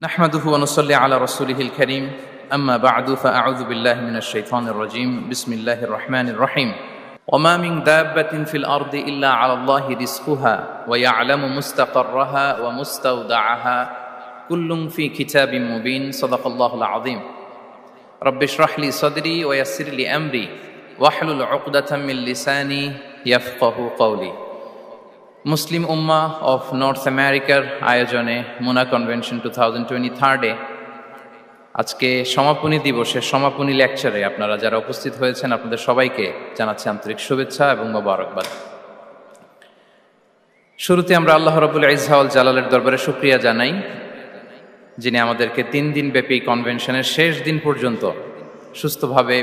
نحمده ونصلي على رسوله الكريم أما بعد فأعوذ بالله من الشيطان الرجيم بسم الله الرحمن الرحيم وما من دابة في الأرض إلا على الله رزقها ويعلم مستقرها ومستودعها كل في كتاب مبين صدق الله العظيم رب اشرح لي صدري ويسر لي أمري واحلل عقدة من لساني يفقه قولي Muslim Ummah of north আমেরিকার আয়োজনে মুনা convention 2023 আজকে সমাপনী দিবসের সমাপনী লেকচারে আপনারা যারা উপস্থিত হয়েছেন আপনাদের সবাইকে জানাচ্ছি আন্তরিক শুভেচ্ছা এবং মোবারকবাদ। শুরুতে আমরা আল্লাহ রাব্বুল ইজ্জা ওয়াল জালালের দরবারে শুকরিয়া জানাই, যিনি আমাদেরকে 3 দিন ব্যাপী কনভেনশনের শেষ দিন পর্যন্ত সুস্থভাবে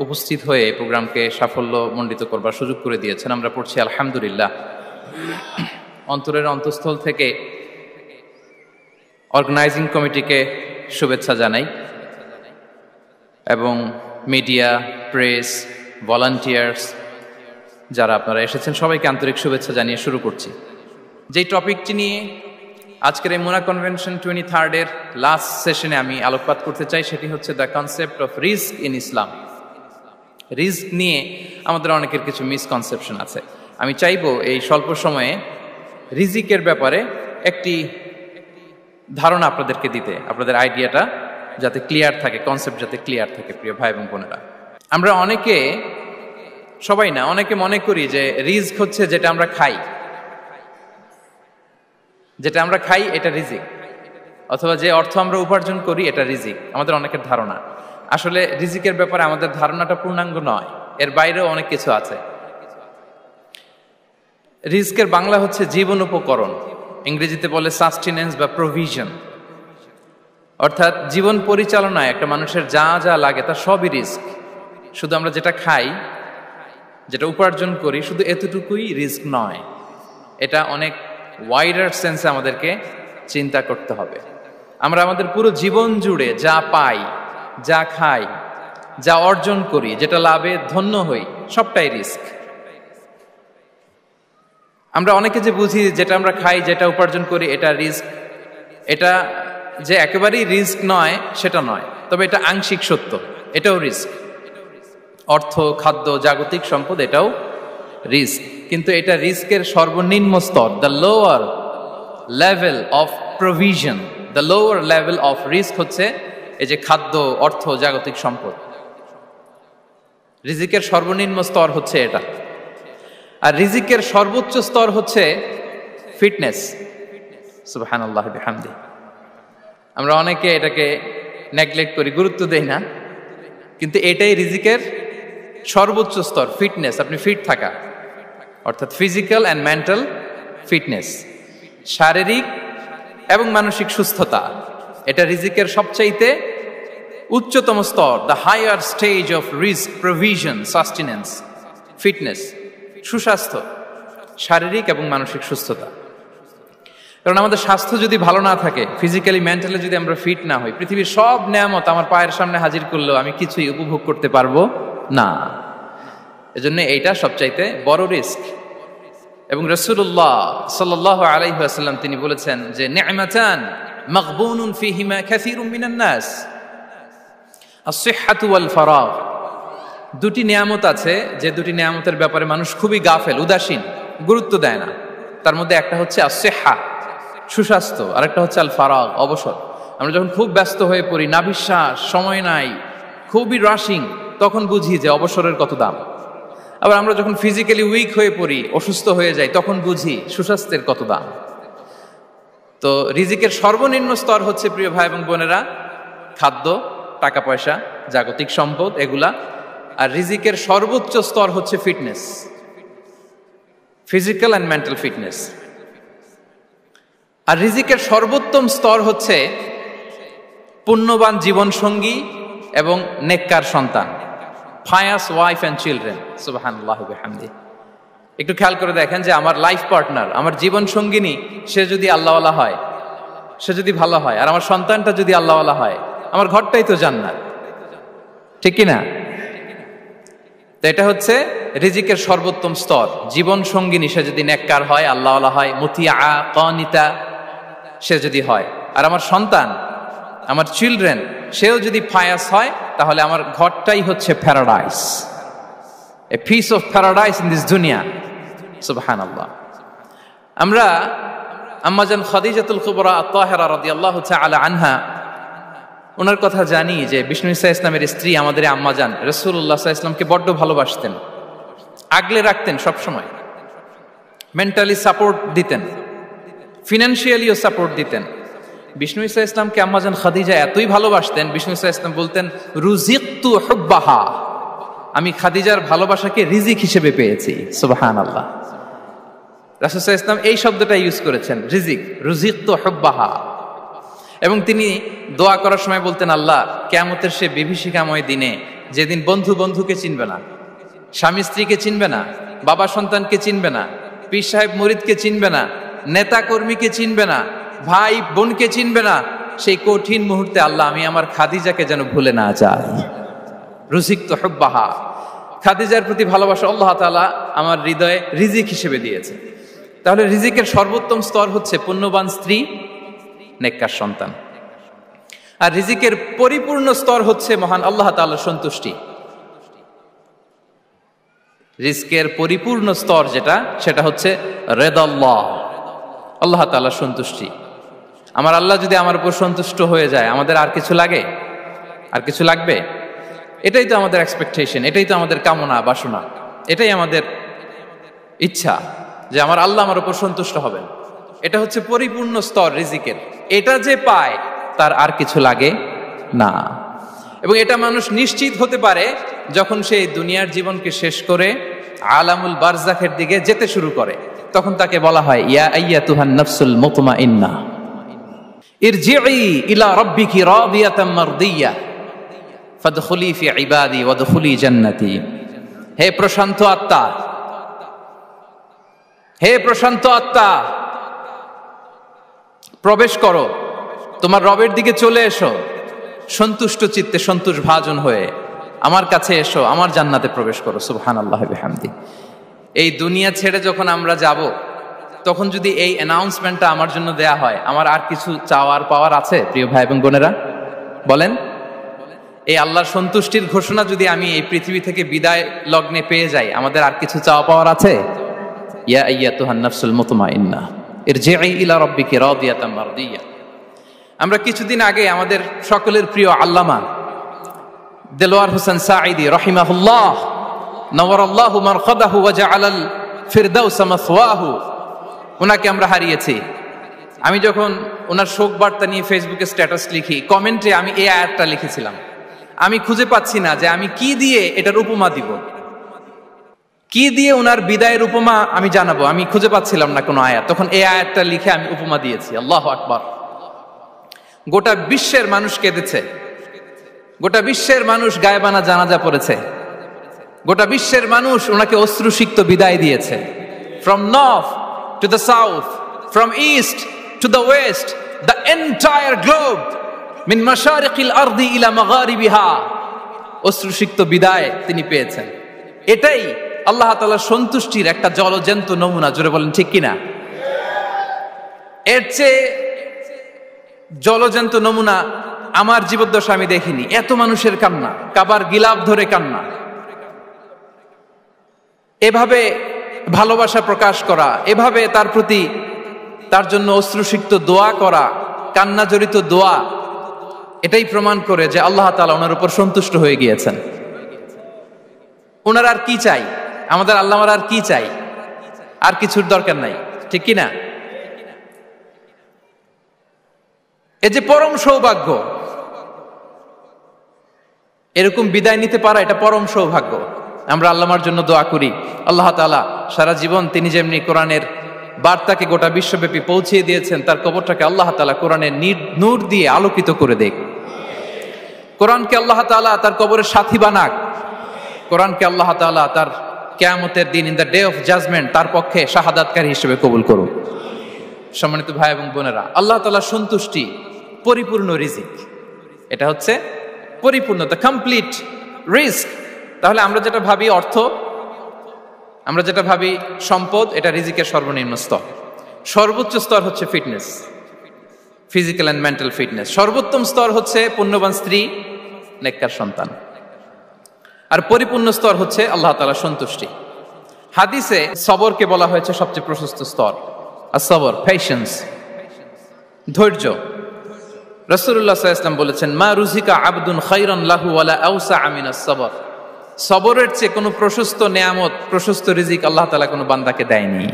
উপস্থিত হয়ে এই প্রোগ্রামকে সাফল্যমণ্ডিত করবার সুযোগ করে দিয়েছেন। আমরা পড়ছি আলহামদুলিল্লাহ। অন্তরের অন্তঃস্থল থেকে অর্গানাইজিং কমিটিকে শুভেচ্ছা জানাই এবং মিডিয়া, প্রেস, ভলান্টিয়ার্স যারা আপনারা এসেছেন সবাইকে আন্তরিক শুভেচ্ছা জানিয়ে শুরু করছি। যেই টপিকটি নিয়ে আজকের এই মুনা কনভেনশন 23 লাস্ট সেশনে আমি আলোকপাত করতে চাই সেটি হচ্ছে the concept of risk in Islam. Risk নিয়ে আমাদের অনেকের কিছু মিসকনসেপশন আছে। আমি চাইবো এই স্বল্প সময়ে রিজিকের ব্যাপারে একটি ধারণা আপনাদেরকে দিতে, আপনাদের আইডিয়াটা যাতে ক্লিয়ার থাকে, কনসেপ্ট যাতে ক্লিয়ার থাকে। প্রিয় ভাই এবং বোনেরা, আমরা অনেকে, সবাই না, অনেকে মনে করি যে রিস্ক হচ্ছে যেটা আমরা খাই, যেটা আমরা খাই এটা রিজিক, অথবা যে অর্থ আমরা উপার্জন করি এটা রিজিক। আমাদের অনেকের ধারণা। আসলে রিজিকের ব্যাপারে আমাদের ধারণাটা পূর্ণাঙ্গ নয়, এর বাইরেও অনেক কিছু আছে। রিস্কের বাংলা হচ্ছে জীবন উপকরণ, ইংরেজিতে বলে সাস্টেনেন্স বা প্রভিশন। অর্থাৎ জীবন পরিচালনায় একটা মানুষের যা যা লাগে তার সবই রিস্ক। শুধু আমরা যেটা খাই, যেটা উপার্জন করি, শুধু এতটুকুই রিস্ক নয়, এটা অনেক ওয়াইডার সেন্সে আমাদেরকে চিন্তা করতে হবে। আমরা আমাদের পুরো জীবন জুড়ে যা পাই, যা খাই, যা অর্জন করি, যেটা লাভে ধন্য হই, সবটাই রিস্ক। আমরা অনেকে যে বুঝি যেটা আমরা খাই, যেটা উপার্জন করি এটা রিস্ক, এটা যে একেবারেই রিস্ক নয় সেটা নয়, তবে এটা আংশিক সত্য, এটাও রিস্ক। অর্থ, খাদ্য, জাগতিক সম্পদ এটাও রিস্ক, কিন্তু এটা রিস্কের সর্বনিম্ন স্তর, the lower level of provision, the lower level of risk হচ্ছে এই যে খাদ্য, অর্থ, জাগতিক সম্পদ। রিজিকের সর্বনিম্ন স্তর হচ্ছে এটা। আর রিজিকের সর্বোচ্চ স্তর হচ্ছে ফিটনেস। সুবহানাল্লাহ বিহামদি। আমরা অনেকে এটাকে নেগলেক্ট করি, গুরুত্ব দেই না, কিন্তু এটাই রিজিকের সর্বোচ্চ স্তর, ফিটনেস। আপনি ফিট থাকা, অর্থাৎ ফিজিক্যাল অ্যান্ড মেন্টাল ফিটনেস, শারীরিক এবং মানসিক সুস্থতা, এটা রিজিকের সবচাইতে উচ্চতম স্তর, দ্য হায়ার স্টেজ অফ রিস্ক, প্রভিশন, সাস্টেনেন্স, ফিটনেস, সুস্বাস্থ্য, শারীরিক এবং মানসিক সুস্থতা। কারণ আমাদের স্বাস্থ্য যদি ভালো না থাকে, ফিজিক্যালি মেন্টালি যদি আমরা ফিট না হই, পৃথিবীর সব নেয়ামত আমার পায়ের সামনে হাজির করলেও আমি কিছুই উপভোগ করতে পারবো না। এজন্য এইটা সবচাইতে বড় রিস্ক। এবং রাসূলুল্লাহ সাল্লাল্লাহু আলাইহি ওয়াসাল্লাম তিনি বলেছেন যে নি'মাতান মাগবুনুন ফীহিমা কাসীরুম মিনান নাস, আস-সিহহাতু ওয়াল ফারাগ। দুটি নিয়ামত আছে যে দুটি নিয়ামতের ব্যাপারে মানুষ খুবই গাফেল, উদাসীন, গুরুত্ব দেয় না। তার মধ্যে একটা হচ্ছে আস-সিহহা, সুস্বাস্থ্য, আর একটা হচ্ছে আল ফারাগ, অবসর। আমরা যখন খুব ব্যস্ত হয়ে পড়ি, নাভিশ্বাস, সময় নাই, খুবই রাশিং, তখন বুঝি যে অবসরের কত দাম। আবার আমরা যখন ফিজিক্যালি উইক হয়ে পড়ি, অসুস্থ হয়ে যাই, তখন বুঝি সুস্বাস্থ্যের কত দাম। তো রিজিকের সর্বনিম্ন স্তর হচ্ছে, প্রিয় ভাই এবং বোনেরা, খাদ্য, টাকা পয়সা, জাগতিক সম্পদ, এগুলা। আর রিজিকের সর্বোচ্চ স্তর হচ্ছে fitness, physical and mental fitness. আর রিজিকের সর্বোত্তম স্তর হচ্ছে পুণ্যবান জীবন সঙ্গী এবং নেককার সন্তান, ফায়াস ওয়াইফ অ্যান্ড চিলড্রেন। সুবহানাল্লাহ বিহামদি। একটু খেয়াল করে দেখেন যে আমার লাইফ পার্টনার, আমার জীবন সঙ্গিনী, সে যদি আল্লাহওয়ালা হয়, সে যদি ভালো হয়, আর আমার সন্তানটা যদি আল্লাহওয়ালা হয়, আমার ঘরটাই তো জান্নাত, ঠিক কিনা? তো এটা হচ্ছে রিজিকের সর্বোত্তম স্তর। জীবন সঙ্গিনী সে যদি নেককার হয়, আল্লাহওয়ালা হয়, মুতিয়া, কানিতা সে যদি হয়, আর আমার সন্তান আমার চিলড্রেন, সেও যদি ফায়াস হয় তাহলে আমার ঘরটাই হচ্ছে paradise, a piece of paradise in this দুনিয়া। সুবহানাল্লাহ। আমরা আম্মাজান খাদিজাতুল কুবরা আত-তাহেরা রাদিয়াল্লাহু তাআলা আনহা, ওনার কথা জানি যে বিষ্ণু ঈসা ইসলামের স্ত্রী আমাদের আম্মাজান রাসূলুল্লাহ সাল্লাল্লাহু আলাইহি ওয়াসাল্লামকে বড্ড ভালোবাসতেন, আগলে রাখতেন, সবসময় মেন্টালি সাপোর্ট দিতেন, ফিনান্সিয়ালিও সাপোর্ট দিতেন। বিষ্ণু ঈসা ইসলামকে আম্মাজান খাদিজা এতই ভালোবাসতেন, বিষ্ণু ঈসা ইসলাম বলতেন রুজিকতু হুব্বাহা, আমি খাদিজার ভালোবাসাকে রিজিক হিসেবে পেয়েছি। সুবহানাল্লাহ। রাসূল সাল্লাল্লাহু আলাইহি ওয়াসাল্লাম এই শব্দটা ইউজ করেছেন, রিজিক, রুজিকতু হুব্বাহা। এবং তিনি দোয়া করার সময় বলতেন, আল্লাহ, কিয়ামতের সে বিভীষিকাময় দিনে, যেদিন বন্ধু বন্ধুকে চিনবে না, স্বামী স্ত্রীকে চিনবে না, বাবা সন্তানকে চিনবে না, পীর সাহেব মুরিদকে চিনবে না, নেতা কর্মীকে চিনবে না, ভাই বোনকে চিনবে না, সেই কঠিন মুহূর্তে আল্লাহ আমি আমার খাদিজাকে যেন ভুলে না যাই। রুজিকতু হুব্বাহা, খাদিজার প্রতি ভালোবাসা আল্লাহ তাআলা আমার হৃদয়ে রিজিক হিসেবে দিয়েছে। তাহলে রিজিকের সর্বোত্তম স্তর হচ্ছে পুণ্যবান স্ত্রী, নেককার সন্তান। আর রিজিকের পরিপূর্ণ স্তর হচ্ছে মহান আল্লাহ তাআলার সন্তুষ্টি। রিজকের পরিপূর্ণ স্তর যেটা, সেটা হচ্ছে রিদাল্লাহ, আল্লাহ তাআলার সন্তুষ্টি। আমার আল্লাহ যদি আমার উপর সন্তুষ্ট হয়ে যায়, আমাদের আর কিছু লাগে? আর কিছু লাগবে? এটাই তো আমাদের এক্সপেকটেশন, এটাই তো আমাদের কামনা বাসনা, এটাই আমাদের ইচ্ছা যে আমার আল্লাহ আমার উপর সন্তুষ্ট হবেন। এটা হচ্ছে পরিপূর্ণ স্তর রিজিকের। এটা যে পায় তার আর কিছু লাগে না। এবং এটা মানুষ নিশ্চিত হতে পারে যখন সে দুনিয়ার জীবনকে শেষ করে আলামুল বারজাখের দিকে যেতে শুরু করে। তখন তাকে বলা হয়, ইয়া আইয়াতুহান নাফসুল মুতমাইন্না ইরজিই ইলা রাব্বিকি রাদিয়াতাম মারদিয়া ফাদখুলি ফি ইবাদি ওয়াদখুলি জান্নাতি। হে প্রশান্ত আত্মা, হে প্রশান্ত আত্মা, প্রবেশ করো, তোমার রবের দিকে চলে এসো, সন্তুষ্ট চিত্তে, সন্তোষ ভাজন হয়ে আমার কাছে এসো, আমার জান্নাতে প্রবেশ করো। সুবহানাল্লাহ বিহামদি। এই দুনিয়া ছেড়ে যখন আমরা যাব, তখন যদি এই অ্যানাউন্সমেন্টটা আমার জন্য দেয়া হয়, আমার আর কিছু চাওয়ার পাওয়ার আছে? প্রিয় ভাই এবং বোনেরা বলেন, এই আল্লাহর সন্তুষ্টির ঘোষণা যদি আমি এই পৃথিবী থেকে বিদায় লগ্নে পেয়ে যাই, আমাদের আর কিছু চাওয়া পাওয়ার আছে? ইয়া আইয়াতুহান নাফসুল মুতমাইন্না ইরজিই ইলা রাব্বিকি রাদিয়াতাম মারদিয়া। আমরা কিছুদিন আগে আমাদের সকলের প্রিয় আল্লামা দেলোয়ার হোসেন সাঈদী রাহিমাহুল্লাহ নওয়ারাল্লাহু মারকাদাহু ওয়া জাআলাল ফিরদাউস মাসওয়াহু, ওনাকে আমরা হারিয়েছি। আমি যখন ওনার শোক বার্তা নিয়ে ফেসবুকে স্ট্যাটাস লিখি, কমেন্টে আমি এই আয়াতটা লিখেছিলাম, আমি খুঁজে পাচ্ছি না যে আমি কি দিয়ে এটার উপমা দিব, কি দিয়ে ওনার বিদায়ের উপমা আমি জানাবো, আমি খুঁজে পাচ্ছিলাম না কোনো আয়াত। তখন এই আয়াতটা লিখে আমি উপমা দিয়েছি। আল্লাহু আকবার। গোটা বিশ্বের মানুষ কেঁদেছে, গোটা বিশ্বের মানুষ গায়েবানা জানাজা পড়েছে, গোটা বিশ্বের মানুষ ওনাকে অশ্রুসিক্ত বিদায় দিয়েছে। From north to the south, from east to the west, the entire globe, মিন মাশারিকিল আরদি ইলা মাগারিবিহা, অশ্রুসিক্ত বিদায় তিনি পেয়েছেন। এটাই আল্লাহ তাআলার সন্তুষ্টির একটা জলজ্যান্ত নমুনা। জোরে বলেন ঠিক কিনা? এর চেয়ে জলজ্যান্ত নমুনা আমার জীবদ্দশা আমি দেখিনি। এত মানুষের কান্না, কাবার গিলাফ ধরে কান্না, এভাবে ভালোবাসা প্রকাশ করা, এভাবে তার প্রতি, তার জন্য অশ্রুসিক্ত দোয়া করা, কান্না জড়িত দোয়া, এটাই প্রমাণ করে যে আল্লাহ তাআলা ওনার উপর সন্তুষ্ট হয়ে গিয়েছেন। ওনার আর কি চাই? আমাদের আল্লাহ আর কি চাই? আর কিছুর দরকার নাই, ঠিক কিনা? এই যে পরম সৌভাগ্য, এরকম বিদায় নিতে পারা, এটা পরম সৌভাগ্য। আমরা আল্লাহর জন্য দোয়া করি, আল্লাহ তাআলা সারা জীবন তিনি যেমনি কোরআনের বার্তাকে গোটা বিশ্বব্যাপী পৌঁছিয়ে দিয়েছেন, তার কবরটাকে আল্লাহ তাআলা কোরআনের নূর দিয়ে আলোকিত করে দেখ। কোরআনকে আল্লাহ তাআলা তার কবরের সাথী বানাক। কোরআনকে আল্লাহ তাআলা তার কিয়ামতের দিন, in the day of judgement, তার পক্ষে শাহাদাতকারী হিসেবে কবুল করুন। সম্মানিত ভাই এবং বোনেরা, আল্লাহ তাআলার সন্তুষ্টি পরিপূর্ণ রিজিক, এটা হচ্ছে পরিপূর্ণ, দ্য কমপ্লিট রিস্ক। তাহলে আমরা যেটা ভাবি অর্থ, আমরা যেটা ভাবি সম্পদ, এটা রিজিকের সর্বনিম্ন স্তর। সর্বোচ্চ স্তর হচ্ছে fitness. Physical and mental fitness. সর্বোত্তম স্তর হচ্ছে পুণ্যবান স্ত্রী, নেককার সন্তান। আর পরিপূর্ণ স্তর হচ্ছে আল্লাহ তাআলার সন্তুষ্টি। হাদিসে সবরকে বলা হয়েছে সবচেয়ে প্রশস্ত স্তর। আর সবর, পেশেন্স, ধৈর্য। রাসূলুল্লাহ সাল্লাল্লাহু আলাইহি ওয়াসাল্লাম বলেছেন, মা রুজিকা আবদুন খায়রান লাহু ওয়ালা আওসা মিনাস সবর। সবরের চেয়ে কোনো প্রশস্ত নেয়ামত, প্রশস্ত রিজিক আল্লাহ তাআলা কোনো বান্দাকে দেয়নি।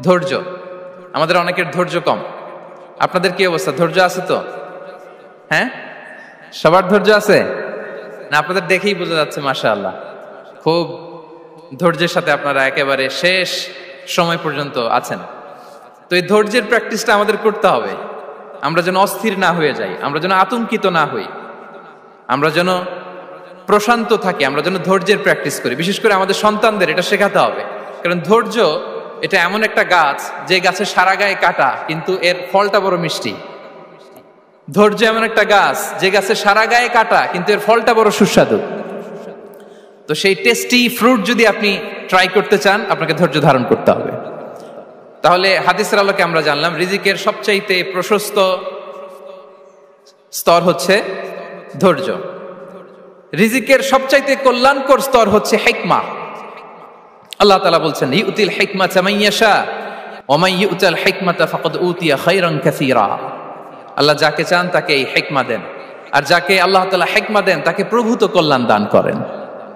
ধৈর্য, আমাদের অনেকের ধৈর্য কম। আপনাদের কি অবস্থা? ধৈর্য আছে তো? হ্যাঁ, সবার ধৈর্য আছে না? আপনাদের দেখেই বোঝা যাচ্ছে মাশাআল্লাহ, খুব ধৈর্যের সাথে আপনারা একেবারে শেষ সময় পর্যন্ত আছেন। তো এই ধৈর্যের প্র্যাকটিসটা আমাদের করতে হবে। আমরা যেন অস্থির না হয়ে যাই, আমরা যেন আতঙ্কিত না হই, আমরা যেন প্রশান্ত থাকি, আমরা যেন ধৈর্যের প্র্যাকটিস করি। বিশেষ করে আমাদের সন্তানদের এটা শেখাতে হবে। কারণ ধৈর্য এটা এমন একটা গাছ, যে গাছের সারা গায়ে কাটা কিন্তু এর ফলটা বড় মিষ্টি। ধৈর্য এমন একটা গাছ, যে গাছের সারা গায়ে কাটা কিন্তু এর ফলটা বড় সুস্বাদু। তো সেই টেস্টি ফ্রুট যদি আপনি ট্রাই করতে চান, আপনাকে ধৈর্য ধারণ করতে হবে। তাহলে হাদিসের আলোকে আমরা জানলাম রিজিকের সবচাইতে প্রশস্ত স্তর হচ্ছে ধৈর্য। রিজিকের সবচাইতে কল্যাণকর স্তর হচ্ছে হিকমা। আল্লাহ তাআলা বলছেন, ইউতিল হিকমাতা মান ইয়াশা ওয়া মান ইউতাল হিকমাতা ফাকাদ উতিয়া খায়রান কাসীরা। আল্লাহ যাকে চান তাকে এই হিকমা দেন, আর যাকে আল্লাহ তাআলা হিকমা দেন তাকে প্রভূত কল্যাণ দান করেন।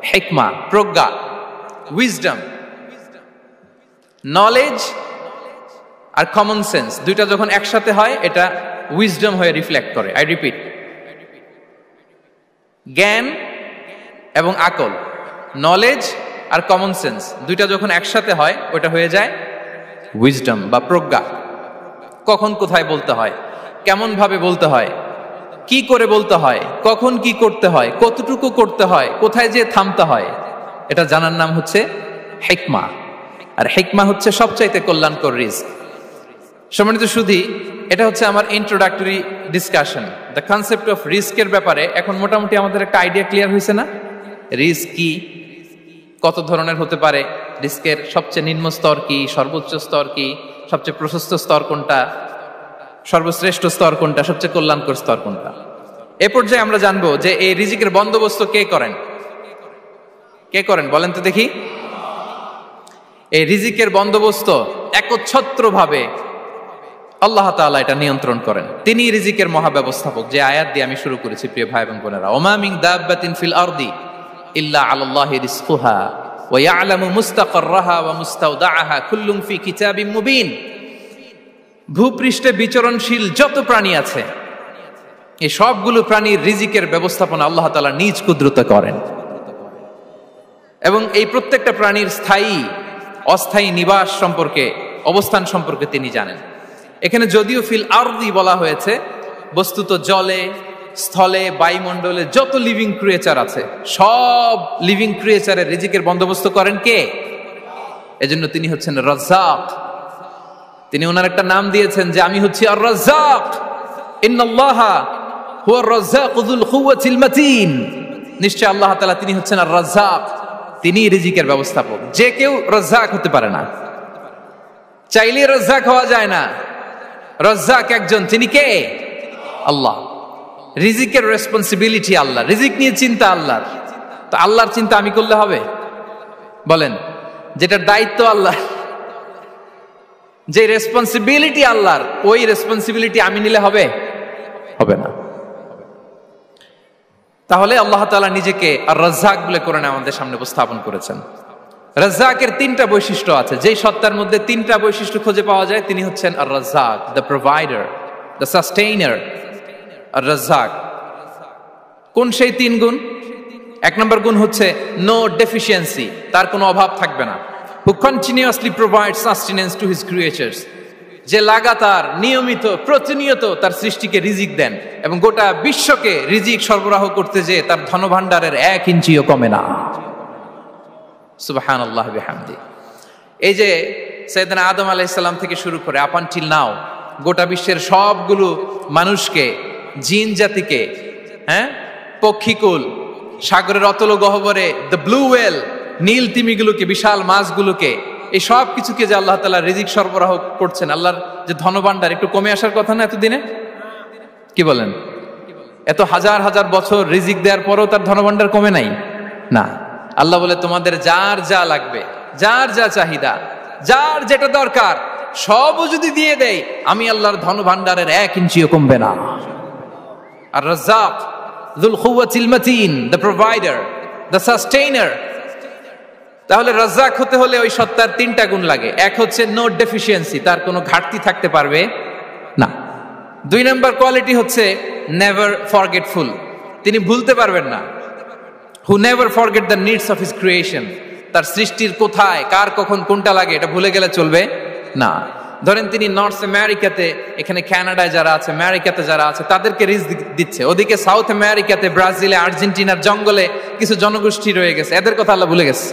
হিকমা, প্রজ্ঞা, উইজডম, নলেজ আর কমন সেন্স, দুইটা যখন একসাথে হয় এটা উইজডম হয়ে রিফ্লেক্ট করে। আই রিপিট, জ্ঞান এবং আকল, নলেজ আর কমন সেন্স দুইটা যখন একসাথে হয় ওটা হয়ে যায় উইজডম বা প্রজ্ঞা। কখন কোথায় বলতে হয়, কেমন ভাবে বলতে হয়, কি করে বলতে হয়, কখন কি করতে হয়, কতটুকু করতে হয়, কোথায় যে থামতে হয়, এটা জানার নাম হচ্ছে হিকমা। আর হিকমা হচ্ছে সবচাইতে কল্যাণকর রিস্ক। সম্মানিত সুধী, এটা হচ্ছে আমার introductory discussion. The concept of রিস্কের ব্যাপারে এখন মোটামুটি আমাদের একটা আইডিয়া ক্লিয়ার হয়েছে না? রিস্ক কি, কত ধরনের হতে পারে, রিস্কের সবচেয়ে নিম্ন স্তর কি, সর্বোচ্চ স্তর কি, সবচেয়ে প্রশস্ত স্তর কোনটা, সর্বশ্রেষ্ঠ স্তর কোনটা, সবচেয়ে কল্যাণকর স্তর কোনটা। এ পর্যায়ে আমরা জানবো যে এই রিজিকের বন্দোবস্ত কে করেন। কে করেন বলেন তো দেখি? এই রিজিকের বন্দোবস্ত একচ্ছত্রভাবে আল্লাহ তাআলা এটা নিয়ন্ত্রণ করেন। তিনি রিজিকের মহাব্যবস্থাপক। যে আয়াত দিয়ে আমি শুরু করেছি প্রিয় ভাই এবং বোনেরা, ওমা মিন দাব্বাতিন ফিল আরদি ইল্লা আলাল্লাহি রিজকুহা ওয়া ইয়ালামু মুস্তাকাররাহা ওয়া মুস্তাওদাআহা কুল্লুম ফি কিতাবিম মুবিন। ভূপৃষ্ঠে বিচরণশীল যত প্রাণী আছে, এই সবগুলো প্রাণীর রিজিকের ব্যবস্থাপনা আল্লাহ তাআলা নিজ কুদরতে করেন, এবং এই প্রত্যেকটা প্রাণীর স্থায়ী অস্থায়ী নিবাস সম্পর্কে, অবস্থান সম্পর্কে তিনি জানেন। এখানে যদিও ফিল আরদি বলা হয়েছে, বস্তুত জলে, স্থলে, বায়ুমণ্ডলে যত লিভিং ক্রিয়েচার আছে, সব লিভিং ক্রিয়েচারের রিজিকের বন্দোবস্ত করেন কে? এজন্য তিনি হচ্ছেন রাজ্জাক। তিনি ওনার একটা নাম দিয়েছেন যে আমি হচ্ছি আর রাজ্জাক, ইন্নাল্লাহা হুয়ার রাজ্জাকু যুল কুওয়াতিল মাতিন। নিশ্চয় আল্লাহ তাআলা তিনি হচ্ছেন আর রাজ্জাক, তিনি রিজিকের ব্যবস্থাপক। যে কেউ রাজ্জাক হতে পারে না, চাইলে রাজ্জাক হওয়া যায় না। রাজ্জাক একজন, তিনি কে? আল্লাহ। রিজিকের রেসপন্সিবিলিটি আল্লাহ, রিজিক নিয়ে চিন্তা আল্লাহর। তো আল্লাহর চিন্তা আমি করলে হবে? বলেন, যেটার দায়িত্ব আল্লাহ, যে রেসপন্সিবিলিটি আল্লাহর, ওই রেসপন্সিবিলিটি আমি নিলে হবে? হবে না। তাহলে আল্লাহ তাআলা নিজেকে আর রাজ্জাক বলে কোরআনে আমাদের সামনে উপস্থাপন করেছেন। রাজ্জাকের তিনটা বৈশিষ্ট্য আছে। যেই সত্তার মধ্যে তিনটা বৈশিষ্ট্য খুঁজে পাওয়া যায় তিনি হচ্ছেন আর রাজ্জাক, দ্য প্রোভাইডার, দ্য সাস্টেইনার। আর রাজ্জাক কোন সেই তিন গুণ? এক নম্বর গুণ হচ্ছে নো ডেফিসিয়েন্সি, তার কোনো অভাব থাকবে না। হু continuously provide sustenance to his creatures, যে লাগাতার, নিয়মিত, প্রতিনিয়ত তার সৃষ্টিকে রিজিক দেন, এবং গোটা বিশ্বকে রিজিক সরবরাহ করতে যে তার ধনভাণ্ডারের 1 ইঞ্চিও কমে না। সুবহানাল্লাহ বিহামদি। এই যে সাইয়েদনা আদম আলাইহিস সালাম থেকে শুরু করে আপ আনটিল নাও গোটা বিশ্বের সবগুলো মানুষকে, জিন জাতিকে, পক্ষীকুল, সাগরের অতল গহ্বরে দ্য ব্লু ওয়েল, নীল তিমিগুলোকে, বিশাল মাছগুলোকে, এই সব কিছুকে যে আল্লাহ তাআলা রিজিক সরবরাহ করছেন, আল্লাহর যে ধনভাণ্ডার একটু কমে আসার কথা না এতদিনে? কি বলেন? এত হাজার হাজার বছর রিজিক দেওয়ার পরও তার ধনভাণ্ডার কমে নাই না। আল্লাহ বলে তোমাদের যার যা লাগবে, যার যা চাহিদা, যার যেটা দরকার সবও যদি দিয়ে দেয়, আমি আল্লাহর ধনভাণ্ডারের 1 ইঞ্চিও কমবে না। আর Razzak যুল কুওয়াতিল মাতিন, the provider, the sustainer. তাহলে রাজ্জাক হতে হলে ওই সত্তার 3টা গুণ লাগে। এক হচ্ছে নো ডেফিসিয়েন্সি, তার কোনো ঘাটতি থাকতে পারবে না। 2 নম্বর কোয়ালিটি হচ্ছে নেভার ফরগেটফুল, তিনি ভুলতে পারবেন না। Who never forget the needs of his creation, তার সৃষ্টির কোথায় কার কখন কোনটা লাগে এটা ভুলে গেলে চলবে না। ধরেন তিনি নর্থ আমেরিকাতে, এখানে কানাডায় যারা আছে, আমেরিকাতে যারা আছে তাদেরকে রিস্ক দিচ্ছে, ওদিকে সাউথ আমেরিকাতে, ব্রাজিলে, আর্জেন্টিনার জঙ্গলে কিছু জনগোষ্ঠী রয়ে গেছে, এদের কথা আল্লাহ ভুলে গেছে।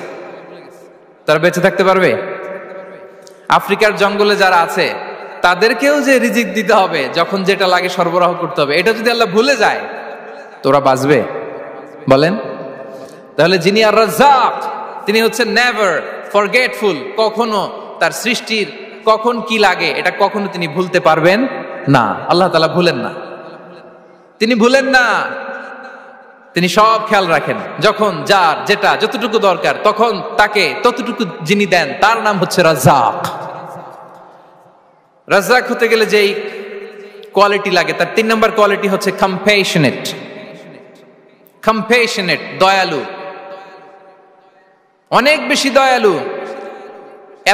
তারা বেঁচে থাকতে পারবে? আফ্রিকার জঙ্গলে যারা আছে তাদেরকেও যে রিজিক দিতে হবে, যখন যেটা লাগে সরবরাহ করতে হবে, এটা যদি আল্লাহ ভুলে যায় তোরা বাঁচবে? বলেন। তাহলে যিনি আর রাজ্জাক, তিনি হচ্ছেন নেভার ফরগেটফুল, কখনো তার সৃষ্টির কখন কি লাগে এটা কখনো তিনি ভুলতে পারবেন না। আল্লাহ তাআলা ভুলেন না, তিনি ভুলেন না, তিনি সব খেয়াল রাখেন। যখন যার যেটা যতটুকু দরকার তখন তাকে ততটুকু যিনি দেন তার নাম হচ্ছে রাজ্জাক। রাজ্জাক হতে গেলে যেই কোয়ালিটি লাগে তার 3 নম্বর কোয়ালিটি হচ্ছে কম্প্যাশনেট। কম্প্যাশনেট, দয়ালু, অনেক বেশি দয়ালু,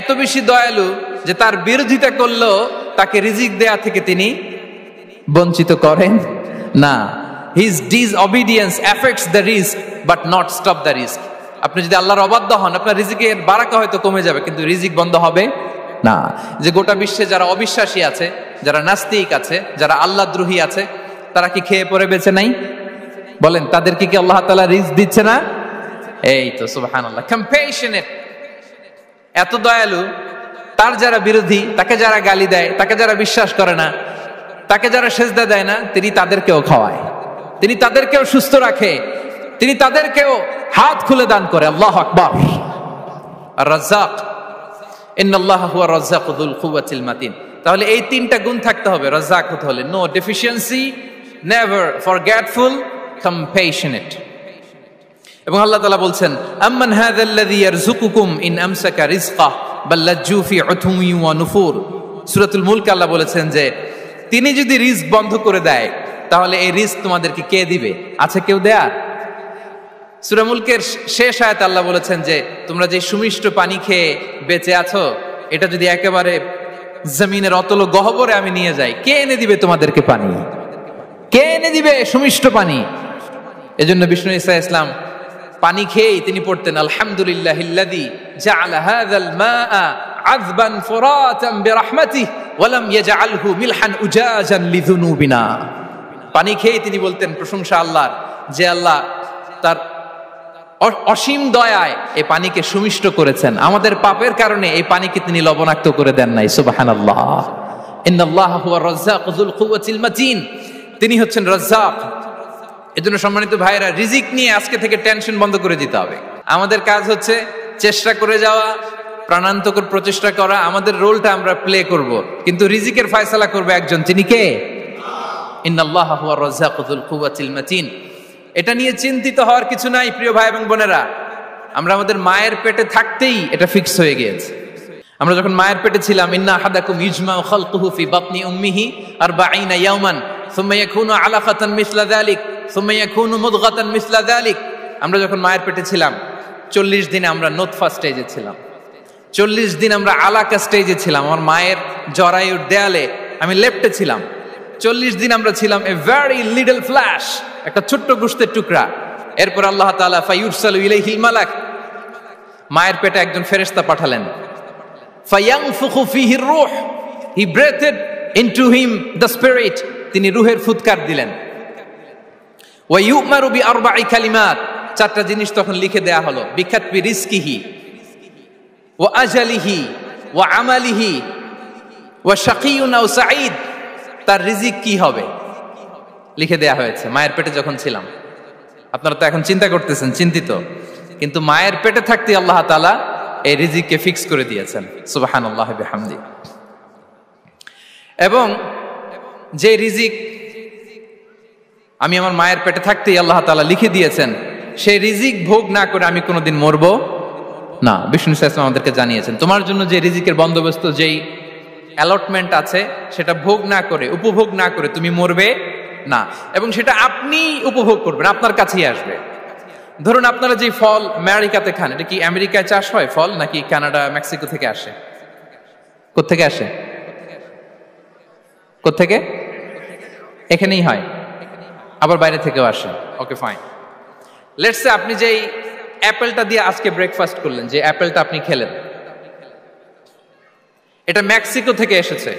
এত বেশি দয়ালু যে তার বিরোধিতা করলেও তাকে রিজিক দেয়া থেকে তিনি বঞ্চিত করেন না। His disobedience affects the risk but not stop the risk. আপনি যদি আল্লাহর অবাধ্য হন, আপনার রিজিকের বারাকা হয়তো কমে যাবে কিন্তু রিজিক বন্ধ হবে না। যে গোটা বিশ্বে যারা অবিশ্বাসী আছে, যারা নাস্তিক আছে, যারা আল্লাহদ্রোহী আছে, তারা কি খেয়ে পরে বেঁচে নাই? বলেন, তাদেরকে কি আল্লাহ তাআলা রিজিক দিচ্ছে না? এই তো সুবহানাল্লাহ। কম্প্যাশনেট, এত দয়ালু, তার যারা বিরোধী, তাকে যারা গালি দেয়, তাকে যারা বিশ্বাস করে না, তাকে যারা সেজদা দেয় না, তিনি তাদেরকেও খাওয়ায়, তিনি তাদেরকেও সুস্থ রাখে, তিনি তাদেরকেও হাত খুলে দান করে। আল্লাহু আকবার। আর রাজ্জাক, ইন্নাল্লাহা হুয়া রাজ্জাকু যুল কুওয়াতিল মাতিন। তাহলে এই 3টা গুণ থাকতে হবে রাজ্জাক হতে হলে: no deficiency, never forgetful, compassionate. এবং আল্লাহ তাআলা বলছেন, আম্মান হাযাল্লাযী ইয়ারযুকুকুম ইন আমসাকা রিজকা বাল লাজ্জু ফি উতুমি ওয়া নুফুর। সূরাতুল মুলক আল্লাহ বলেছেন যে তিনি যদি রিজক বন্ধ করে দেয় তাহলে এই রিজক তোমাদেরকে কে দিবে? আছে কেউ দেয়ার? সূরা মুলকের শেষ আয়াতে আল্লাহ বলেছেন যে তোমরা যে সুমিষ্ট পানি খেয়ে বেঁচে আছো, এটা যদি একেবারে জমিনের অতল গহ্বরে আমি নিয়ে যাই, কে এনে দিবে তোমাদেরকে পানি? কে এনে দিবে সুমিষ্ট পানি? এজন্য বিষ্ণু ঈসা ইসলাম পানি খেয়েই তিনি পড়তেন, আলহামদুলিল্লাহিল্লাযী জাআলা হাযাল মাআ আযবান ফুরাতান বিরাহমাতিহি ওয়া লাম ইয়াজআলহু মিলহান উজাজান লিযুনুবিনা। পানি খেয়েই তিনি বলতেন প্রশংসা আল্লাহর, যে আল্লাহ তার অসীম দয়ায় এই পানিকে সুমিষ্ট করেছেন, আমাদের পাপের কারণে এই পানিকে তিনি লবণাক্ত করে দেন নাই। সুবহানাল্লাহ। ইন্নাল্লাহা হুয়া রাজ্জাকু যুল কুওয়াতিল মাতিন, তিনি হচ্ছেন রাজ্জাক। এজন্য সম্মানিত ভাইরা, রিজিক নিয়ে আজকে থেকে টেনশন বন্ধ করে দিতে হবে। আমাদের কাজ হচ্ছে চেষ্টা করে যাওয়া, প্রাণান্তকর প্রচেষ্টা করা, আমাদের রোলটা আমরা প্লে করব, কিন্তু রিজিকের ফয়সালা করবে একজন, তিনি কে? ইন্নাল্লাহা হুয়া রাজ্জাকু যুল কুওয়াতিল মাতিন। এটা নিয়ে চিন্তিত হওয়ার কিছু নাই প্রিয় ভাই এবং বোনেরা। আমরা আমাদের মায়ের পেটে থাকতেই এটা ফিক্স হয়ে গিয়েছে। আমরা যখন মায়ের পেটে ছিলাম, ইন্না আহাদাকুম ইজমাউ খালকুহু ফি বাতনি উম্মিহি 40 ইয়াওমান সুম্মা ইয়াকুনু আলাকাতান মিসলা যালিক সুম্মা ইয়াকুনু মুদগাতান মিসলা যালিক। আমরা যখন মায়ের পেটে ছিলাম 40 দিন আমরা নুতফা স্টেজে ছিলাম, 40 দিন আমরা আলাকা স্টেজে ছিলাম। আমার মায়ের জরায়ুর দেয়ালে আমি লেপ্টে ছিলাম। 40 দিন আমরা ছিলাম এ ভেরি লিটল ফ্ল্যাশ, একটা ছোট্ট গোশতের টুকরা। এরপর আল্লাহ তাআলা ফায়ুরসালু ইলাইহিল মালাক, মায়ের পেটে একজন ফেরেশতা পাঠালেন। ফায়ানফুখু ফিহির রূহ, he breathed into him the spirit, তিনি রূহের ফুৎকার দিলেন। ওয়া ইউমারু বিআরবা'i কালিমাত, 4টা জিনিস তখন লিখে দেয়া হলো। বিকাতবি রিজকিহি ওয়া আজালিহি ওয়া আমালিহি ওয়া শাকিয়ুন আও সাঈদ, তার রিজিক কি হবে লিখে দেয়া হয়েছে মায়ের পেটে যখন ছিলাম। আপনারা তো এখন চিন্তা করতেছেন, চিন্তিত, কিন্তু মায়ের পেটে থাকতে আল্লাহ তাআলা এই রিজিককে ফিক্স করে দিয়েছেন, সুবহানাল্লাহি বিহামদি। এবং যে রিজিক আমি আমার মায়ের পেটে থাকতেই আল্লাহ তাআলা লিখে দিয়েছেন, সেই রিজিক ভোগ না করে আমি কোনোদিন মরবো না। বিষ্ণু ইসলাম আমাদেরকে জানিয়েছেন, তোমার জন্য যে রিজিকের বন্দোবস্ত, যেই অ্যালটমেন্ট আছে, সেটা ভোগ না করে, উপভোগ না করে তুমি মরবে না, এবং সেটা আপনি উপভোগ করবেন, আপনার কাছেই আসবে। ধরুন আপনারা যে ফল আমেরিকাতে খান, এটা কি আমেরিকায় চাষ হয় ফল, নাকি কানাডা মেক্সিকো থেকে আসে? কোত্থেকে আসে? কোত্থেকে? এখানেই হয়, আবার বাইরে থেকেও আসে। Okay fine. লেটস সে আপনি যেই অ্যাপেলটা দিয়ে আজকে ব্রেকফাস্ট করলেন, যে অ্যাপেলটা আপনি খেলেন, এটা মেক্সিকো থেকে এসেছে।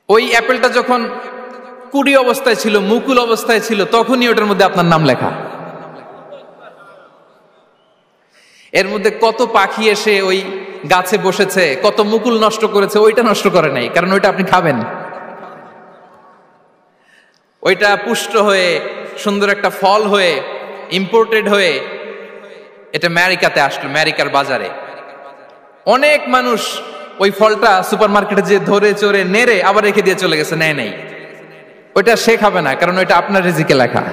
ওই অ্যাপেলটা যখন কুড়ি অবস্থায় ছিল, মুকুল অবস্থায় ছিল, তখনই ওটার মধ্যে আপনার নাম লেখা। এর মধ্যে কত পাখি এসে ওই গাছে বসেছে, কত মুকুল নষ্ট করেছে, ওইটা নষ্ট করে নাই, কারণ ওইটা আপনি খাবেন। ওইটা পুষ্ট হয়ে সুন্দর একটা ফল হয়ে ইম্পোর্টেড হয়ে এটা আমেরিকাতে আসলো, আমেরিকার বাজারে। অনেক মানুষ ওই ফলটা সুপার মার্কেটে যে ধরে চড়ে নেড়ে আবার রেখে দিয়ে চলে গেছে, নেয় নাই। ওইটা সে খাবে না, কারণ ওইটা আপনার রিজিকে লেখা।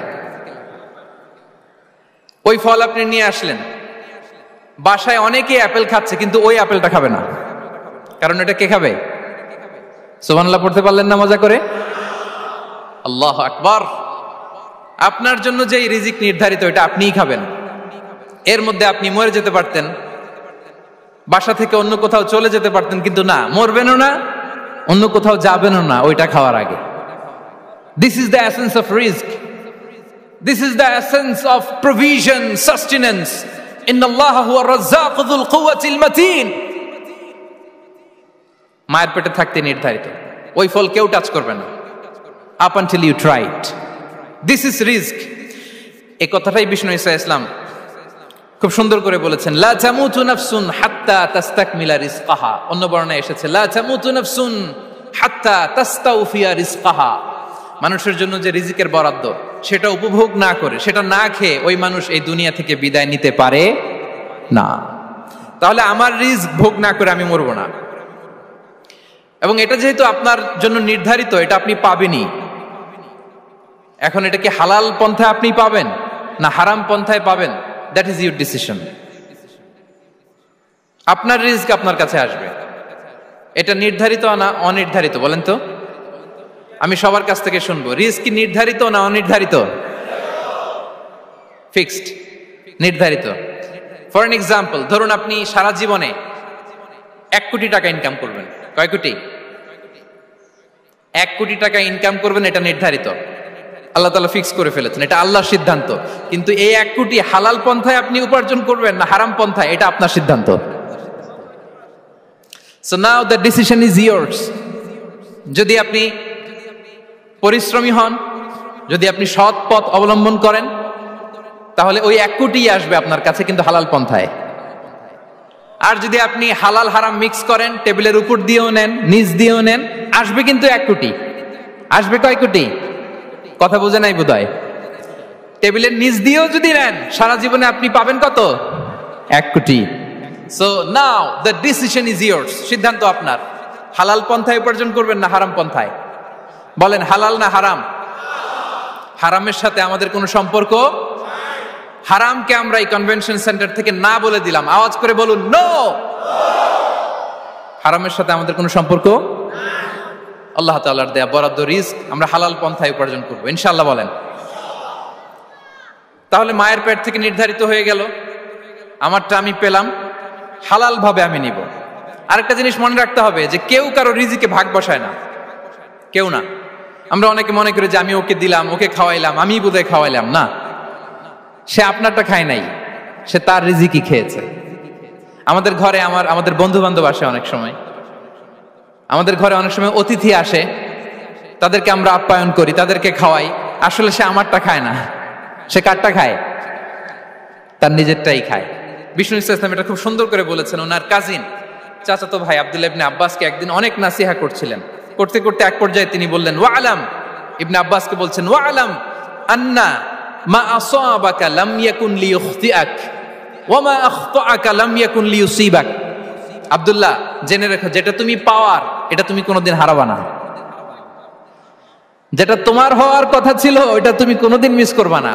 ওই ফল আপনি নিয়ে আসলেন, বাসায় অনেকে অ্যাপেল খাচ্ছে, কিন্তু ওই অ্যাপেলটা খাবে না, কারণ এটা কে খাবে? সুবহানাল্লাহ পড়তে পারলেন না মজা করে? আল্লাহু আকবার। আপনার জন্য যে রিজিক নির্ধারিত, এটা আপনিই খাবেন। এর মধ্যে আপনি মরে যেতে পারতেন, বাসা থেকে অন্য কোথাও চলে যেতে পারতেন, কিন্তু না, মরবেনও না, অন্য কোথাও যাবেনও না ওইটা খাওয়ার আগে। This is the essence of rizq. This is the essence of provision, sustenance. Inna Allah huwa ar-razzaq dhul quwwati al-matin. মায়ের পেটে থাকতে নির্ধারিত, ওই ফল কেউ টাচ করবে না up until you try it. This is rizq. এই কথাটাই বিষ্ণু ঈসা ইসলাম খুব সুন্দর করে বলেছেন, লা তামুতু নাফসুন হাত্তা তাস্তাকমিলা রিজকাহা। অন্য বর্ণনায় এসেছে লা তামুতু নাফসুন হাত্তা তাস্তাউফিয়া রিজকাহা। মানুষের জন্য যে রিজিকের বরাদ্দ, সেটা উপভোগ না করে, সেটা না খেয়ে ওই মানুষ এই দুনিয়া থেকে বিদায় নিতে পারে না। তাহলে আমার রিজিক ভোগ না করে আমি মরবো না, এবং এটা যেহেতু আপনার জন্য নির্ধারিত, এটা আপনি পাবেনই। এখন এটা কি হালাল পন্থায় আপনি পাবেন না হারাম পন্থায় পাবেন, দ্যাট ইজ ইউর ডিসিশন। আপনার রিজিক আপনার কাছে আসবে। এটা নির্ধারিত না অনির্ধারিত? বলেন তো, আমি সবার কাছ থেকে শুনবো, রিজিক কি নির্ধারিত না অনির্ধারিত? ফিক্সড, নির্ধারিত। ফর এন এক্সাম্পল, ধরুন আপনি সারা জীবনে 1 কোটি টাকা ইনকাম করবেন। কয় কোটি? 1 কোটি টাকা ইনকাম করবেন, এটা নির্ধারিত, আল্লাহ তাআলা ফিক্স করে ফেলেছেন, এটা আল্লাহর সিদ্ধান্ত। কিন্তু এই 1 কোটি হালাল পন্থায় আপনি উপার্জন করবেন না হারাম পন্থায়, এটা আপনার সিদ্ধান্ত। So now the decision is yours. যদি আপনি পরিশ্রমী হন, যদি আপনি সৎ পথ অবলম্বন করেন, তাহলে ওই 1 কোটি আসবে আপনার কাছে, কিন্তু হালাল পন্থায়। আর যদি আপনি হালাল হারাম মিক্স করেন, টেবিলের উপর দিয়েও নেন, নিচ দিয়েও নেন, আসবে কিন্তু 1 কোটি। আসবে কয় কোটি? কথা বোঝে নাই বোধহয়। টেবিলের নিচ দিয়েও যদি নেন, সারা জীবনে আপনি পাবেন কত? 1 কোটি। So now the decision is years. সিদ্ধান্ত আপনার। হালাল পন্থায় উপার্জন করবেন না হারাম পন্থায়? বলেন, হালাল না হারাম? হারামের সাথে আমাদের কোনো সম্পর্ক? হারামকে আমরা এই কনভেনশন সেন্টার থেকে না বলে দিলাম, আওয়াজ করে বলুন নো। হারামের সাথে আমাদের কোনো সম্পর্ক? আল্লাহ তাআলার দেয়া বরাদ্দ রিজক আমরা হালাল পন্থায় উপার্জন করব ইনশাআল্লাহ। বলেন। তাহলে মায়ের পেট থেকে নির্ধারিত হয়ে গেল, আমারটা আমি পেলাম, হালাল ভাবে আমি নিব। আরেকটা জিনিস মনে রাখতে হবে যে কেউ কারো রিজিকে ভাগ বসায় না, কেউ না। আমরা অনেকে মনে করি যে আমি ওকে দিলাম, ওকে খাওয়াইলাম, আমি বোধহয় খাওয়াইলাম। না, সে আপনারটা খায় নাই, সে তার রিজিকই খেয়েছে। আমাদের ঘরে আমাদের বন্ধু বান্ধব আসে অনেক সময়, আমাদের ঘরে অনেক সময় অতিথি আসে, তাদেরকে আমরা আপ্যায়ন করি, তাদেরকে খাওয়াই। আসলে সে আমারটা খায় না, সে কারটা খায়? তার নিজেরটাই খায়। বিষ্ণু ইসলাম এটা খুব সুন্দর করে বলেছেন। ওনার কাজিন চাচাতো ভাই আব্দুল্লাহ ইবনে আব্বাসকে একদিন অনেক নাসিহা করছিলেন। করতে করতে এক পর্যায়ে তিনি বললেন, ওয়া আলাম, ইবনে আব্বাসকে বলছেন, ওয়া আলাম আন্না মা আসাবাকা লাম ইয়াকুন লিইখতিআক ওয়া মা আখতাআকা লাম ইয়াকুন লিইউসিবাক। আব্দুল্লাহ, জেনে রেখো, যেটা তুমি পাওয়ার এটা তুমি কোনোদিন হারাবা না। যেটা তোমার হওয়ার কথা ছিল ওটা তুমি কোনোদিন মিস করবা না।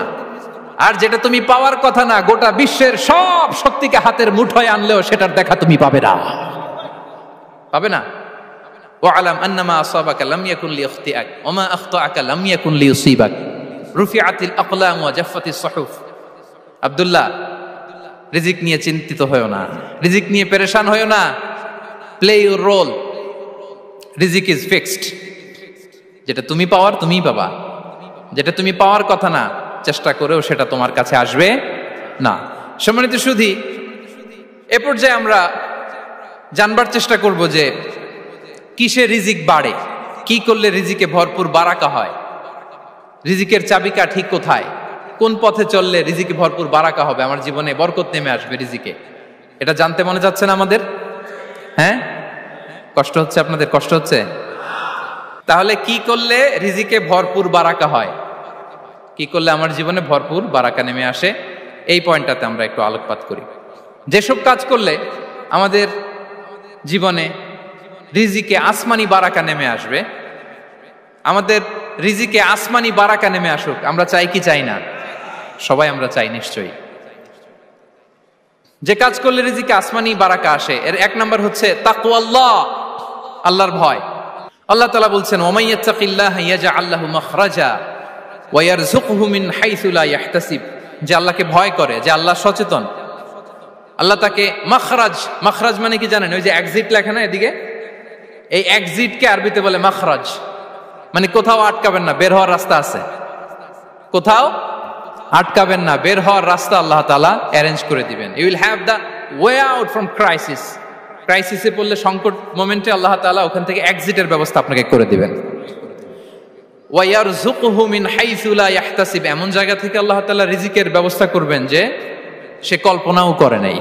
আর যেটা তুমি পাওয়ার কথা না, গোটা বিশ্বের সব শক্তিকে হাতের মুঠোয় আনলেও সেটার দেখা তুমি পাবে না, পাবে না। ওয়ালাম আন্নামা আসাবাকা লাম ইয়াকুন লিইখতিআক ওয়া মা আখতাআকা লাম ইয়াকুন লিইউসিবাক। রুফিআতিল আকলাম ওয়া জাফফাতিস সুহুফ। আব্দুল্লাহ, রিজিক নিয়ে চিন্তিত হয়ো না, রিজিক নিয়ে পেরেশান হয়ো না। প্লে ইউর রোল, রিজিক ইজ ফিক্সড। যেটা তুমি পাওয়ার তুমিই পাবা, যেটা তুমি পাওয়ার কথা না চেষ্টা করেও সেটা তোমার কাছে আসবে না। সম্মানিত সুধী, এ পর্যায়ে আমরা জানবার চেষ্টা করব যে কিসে রিজিক বাড়ে, কি করলে রিজিকে ভরপুর বারাকা হয়, রিজিকের চাবিকা ঠিক কোথায়, কোন পথে চললে রিজিকে ভরপুর বারাকা হবে, আমার জীবনে বরকত নেমে আসবে রিজিকে। এটা জানতে মনে যাচ্ছে না আমাদের? হ্যাঁ, কষ্ট হচ্ছে আপনাদের? কষ্ট হচ্ছে? তাহলে কি করলে রিজিকে ভরপুর বারাকা হয়, কি করলে আমার জীবনে ভরপুর বারাকা নেমে আসে, এই পয়েন্টটাতে আমরা একটু আলোকপাত করি। যেসব কাজ করলে আমাদের জীবনে রিজিকে আসমানি বারাকা নেমে আসবে, আমাদের রিজিকে আসমানি বারাকা নেমে আসুক, আমরা চাই কি চাই না? সবাই আমরা চাই নিশ্চয়ই। যে কাজ করলে রিজিকে আসমানি বারাকা আসে, এর এক নাম্বার হচ্ছে তাকওয়াল্লাহ, আল্লাহর ভয়। আল্লাহ তাআলা বলছেন, ওয়া মাইয়াত্তাকিল্লাহা ইয়াজআল লাহু মাখরাজা ওয়া ইয়ারযুকহু মিন হাইসু লা ইয়াহতাসিব। যে আল্লাহকে ভয় করে, যে আল্লাহ সচেতন, আল্লাহ তাকে মাখরাজ, মাখরাজ মানে কি জানেন? ওই যে এক্সিট লেখা না এদিকে, এই এক্সিটকে আরবিতে বলে মাখরাজ, মানে কোথাও আটকাবেন না, বের হওয়ার রাস্তা আছে, কোথাও আটকাবেন না, বের হওয়ার রাস্তা আল্লাহ তাআলা অ্যারেঞ্জ করে দিবেন। You will have the way out from crisis. ক্রাইসিসে পড়লে, সংকট মোমেন্টে আল্লাহ তাআলা ওখান থেকে এক্সিটের ব্যবস্থা আপনাকে করে দিবেন। ওয়া ইয়ারযুকহু মিন হাইসু লা ইয়াহতাসিব, এমন জায়গা থেকে আল্লাহ তাআলা রিজিকের ব্যবস্থা করবেন যে সে কল্পনাও করে নাই।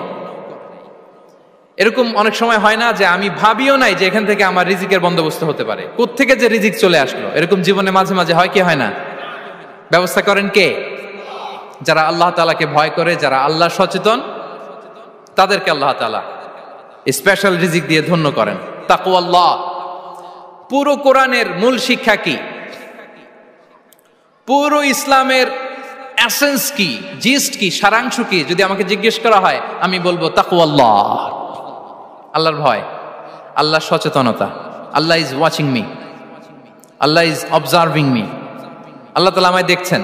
এরকম অনেক সময় হয় না যে আমি ভাবিও নাই যে এখান থেকে আমার রিজিকের বন্দোবস্ত হতে পারে, কোত্থেকে যে রিজিক চলে আসলো। এরকম জীবনে মাঝে মাঝে হয় কি হয় না? ব্যবস্থা করেন কে? যারা আল্লাহ তাআলাকে ভয় করে, যারা আল্লাহ সচেতন, তাদেরকে আল্লাহ তাআলা স্পেশাল রিজিক দিয়ে ধন্য করেন। তাকওয়াল্লাহ। পুরো কোরআনের মূল শিক্ষা কি? পুরো ইসলামের এসেন্স কি, জিস্ট কি, সারাংশ কি যদি আমাকে জিজ্ঞেস করা হয়, আমি বলবো তাকওয়াল্লাহ, আল্লাহর ভয়, আল্লাহর সচেতনতা। Allah is watching me, Allah is observing me. Allah তাআলা আমায় দেখছেন,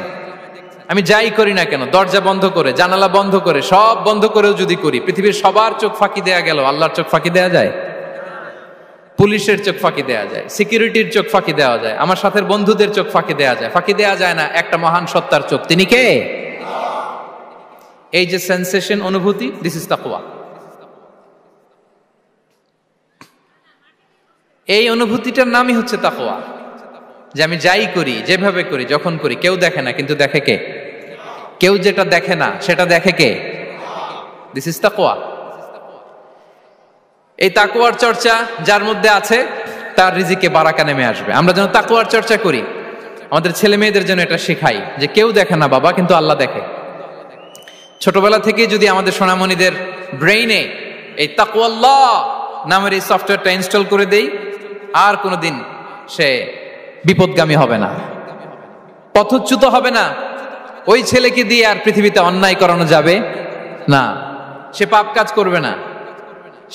আমি যাই করি না কেন, দরজা বন্ধ করে, জানালা বন্ধ করে, সব বন্ধ করেও যদি করি, পৃথিবীর সবার চোখ ফাঁকি দেয়া গেল, আল্লাহর চোখ ফাঁকি দেয়া যায়? পুলিশের চোখ ফাঁকি দেয়া যায়, সিকিউরিটির চোখ ফাঁকি দেওয়া যায়, আমার সাথে বন্ধুদের চোখ ফাঁকি দেয়া যায়, ফাঁকি দেয়া যায় না একটা মহান সত্তার চোখ। তিনি কে? এই যে সেন্সেশন, অনুভূতি, দিস ইজ তাকওয়া। এই অনুভূতিটার নামই হচ্ছে তাকওয়া। যে আমি যাই করি, যেভাবে করি, যখন করি, কেউ দেখে না, কিন্তু দেখে কে? কেউ যেটা দেখে না সেটা দেখে কে? দিস ইজ তাকওয়া। এই তাকওয়ার চর্চা যার মধ্যে আছে তার রিজিকে বারাকা নেমে আসবে। আমরা যেন তাকওয়ার চর্চা করি, আমাদের ছেলে মেয়েদের জন্য এটা শেখাই যে কেউ দেখে না বাবা, কিন্তু আল্লাহ দেখে। ছোটবেলা থেকে যদি আমাদের সোনামণিদের ব্রেইনে এই তাকওয়াল্লাহ নামের এই সফটওয়্যারটা ইনস্টল করে দেই, আর কোনোদিন সে বিপদগামী হবে না, পথচ্যুত হবে না। ওই ছেলেকে দিয়ে আর পৃথিবীতে অন্যায় করানো যাবে না, সে পাপ কাজ করবে না,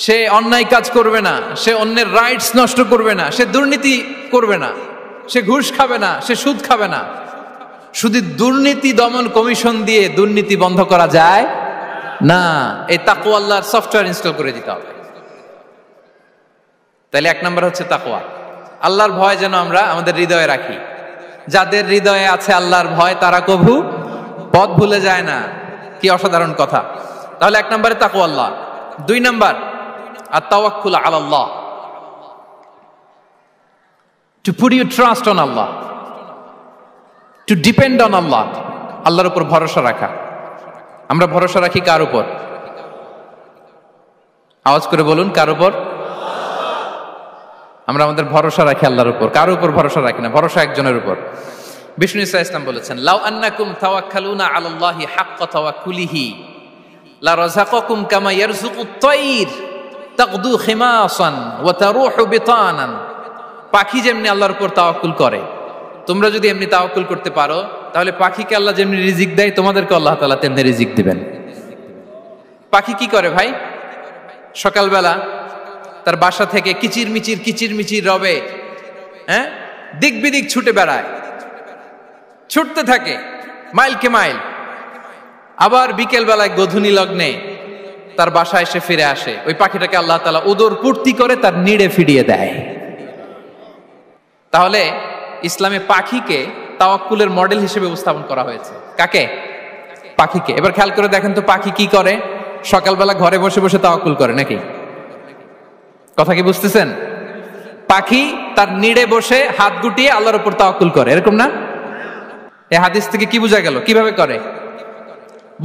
সে অন্যায় কাজ করবে না, সে অন্যের রাইটস নষ্ট করবে না, সে দুর্নীতি করবে না, সে ঘুষ খাবে না, সে সুদ খাবে না। শুধু দুর্নীতি দমন কমিশন দিয়ে দুর্নীতি বন্ধ করা যায় না, এই তাকওয়া আল্লাহর সফটওয়্যার ইনস্টল করে দিতে হবে। তাহলে এক নম্বর হচ্ছে তাকওয়া। আল্লাহর ভয় যেন আমরা আমাদের হৃদয়ে রাখি। যাদের হৃদয়ে আছে আল্লাহর ভয়, তারা কভু পথ ভুলে যায় না। কি অসাধারণ কথা! তাহলে এক নম্বরে তাকওয়া আল্লাহ। দুই নম্বর আত-তাওয়াক্কুল আলাল্লাহ, to put your trust on Allah, to depend on Allah. আল্লাহর উপর ভরসা রাখা। আমরা ভরসা রাখি কার উপর? আওয়াজ করে বলুন, কার উপর? আমরা আমাদের ভরসা রাখি আল্লাহর উপর, কার উপর ভরসা রাখি না। ভরসা একজনের উপর, বিষ্ণু ইসা ইসলাম বলেছেন, লাউ আন্নাকুম তাওয়াক্কালুনা আলাল্লাহি হাক্কা তাওয়াক্কুলিহি লা রাযাকাকুম কামা ইয়ারযুকুত তায়র তাগদু খিমাসান ওয়া তারুহু বিতানান। পাখি যেমনি আল্লাহর উপর তাওয়াক্কুল করে, তোমরা যদি এমনি তাওয়াক্কুল করতে পারো, তাহলে পাখিকে আল্লাহ যেমনি রিজিক দেয়, তোমাদেরকে আল্লাহ তাআলা তেমনি রিজিক দিবেন। পাখি কি করে ভাই? সকালবেলা তার বাসা থেকে কিচির মিচির রবে, দিক বিদিক ছুটে বেড়ায়, ছুটতে থাকে মাইলকে মাইল। আবার বিকেল বেলায় গধূলি লগ্নে তার বাসায় এসে ফিরে আসে। ওই পাখিটাকে আল্লাহ তাআলা উদর পূর্তি করে তার নিড়ে ফিরিয়ে দেয়। তাহলে ইসলামে পাখিকে তাওয়াক্কুলের মডেল হিসেবে উপস্থাপন করা হয়েছে। কাকে? পাখিকে। এবার খেয়াল করে দেখেন তো, পাখি কি করে? সকালবেলা ঘরে বসে বসে তাওয়াক্কুল করে নাকি? কথা কি বুঝতেছেন? পাখি তার নিড়ে বসে হাত গুটিয়ে আল্লাহর উপর তাওয়াক্কুল করে, এরকম না? এই হাদিস থেকে কি বোঝা গেল? কিভাবে করে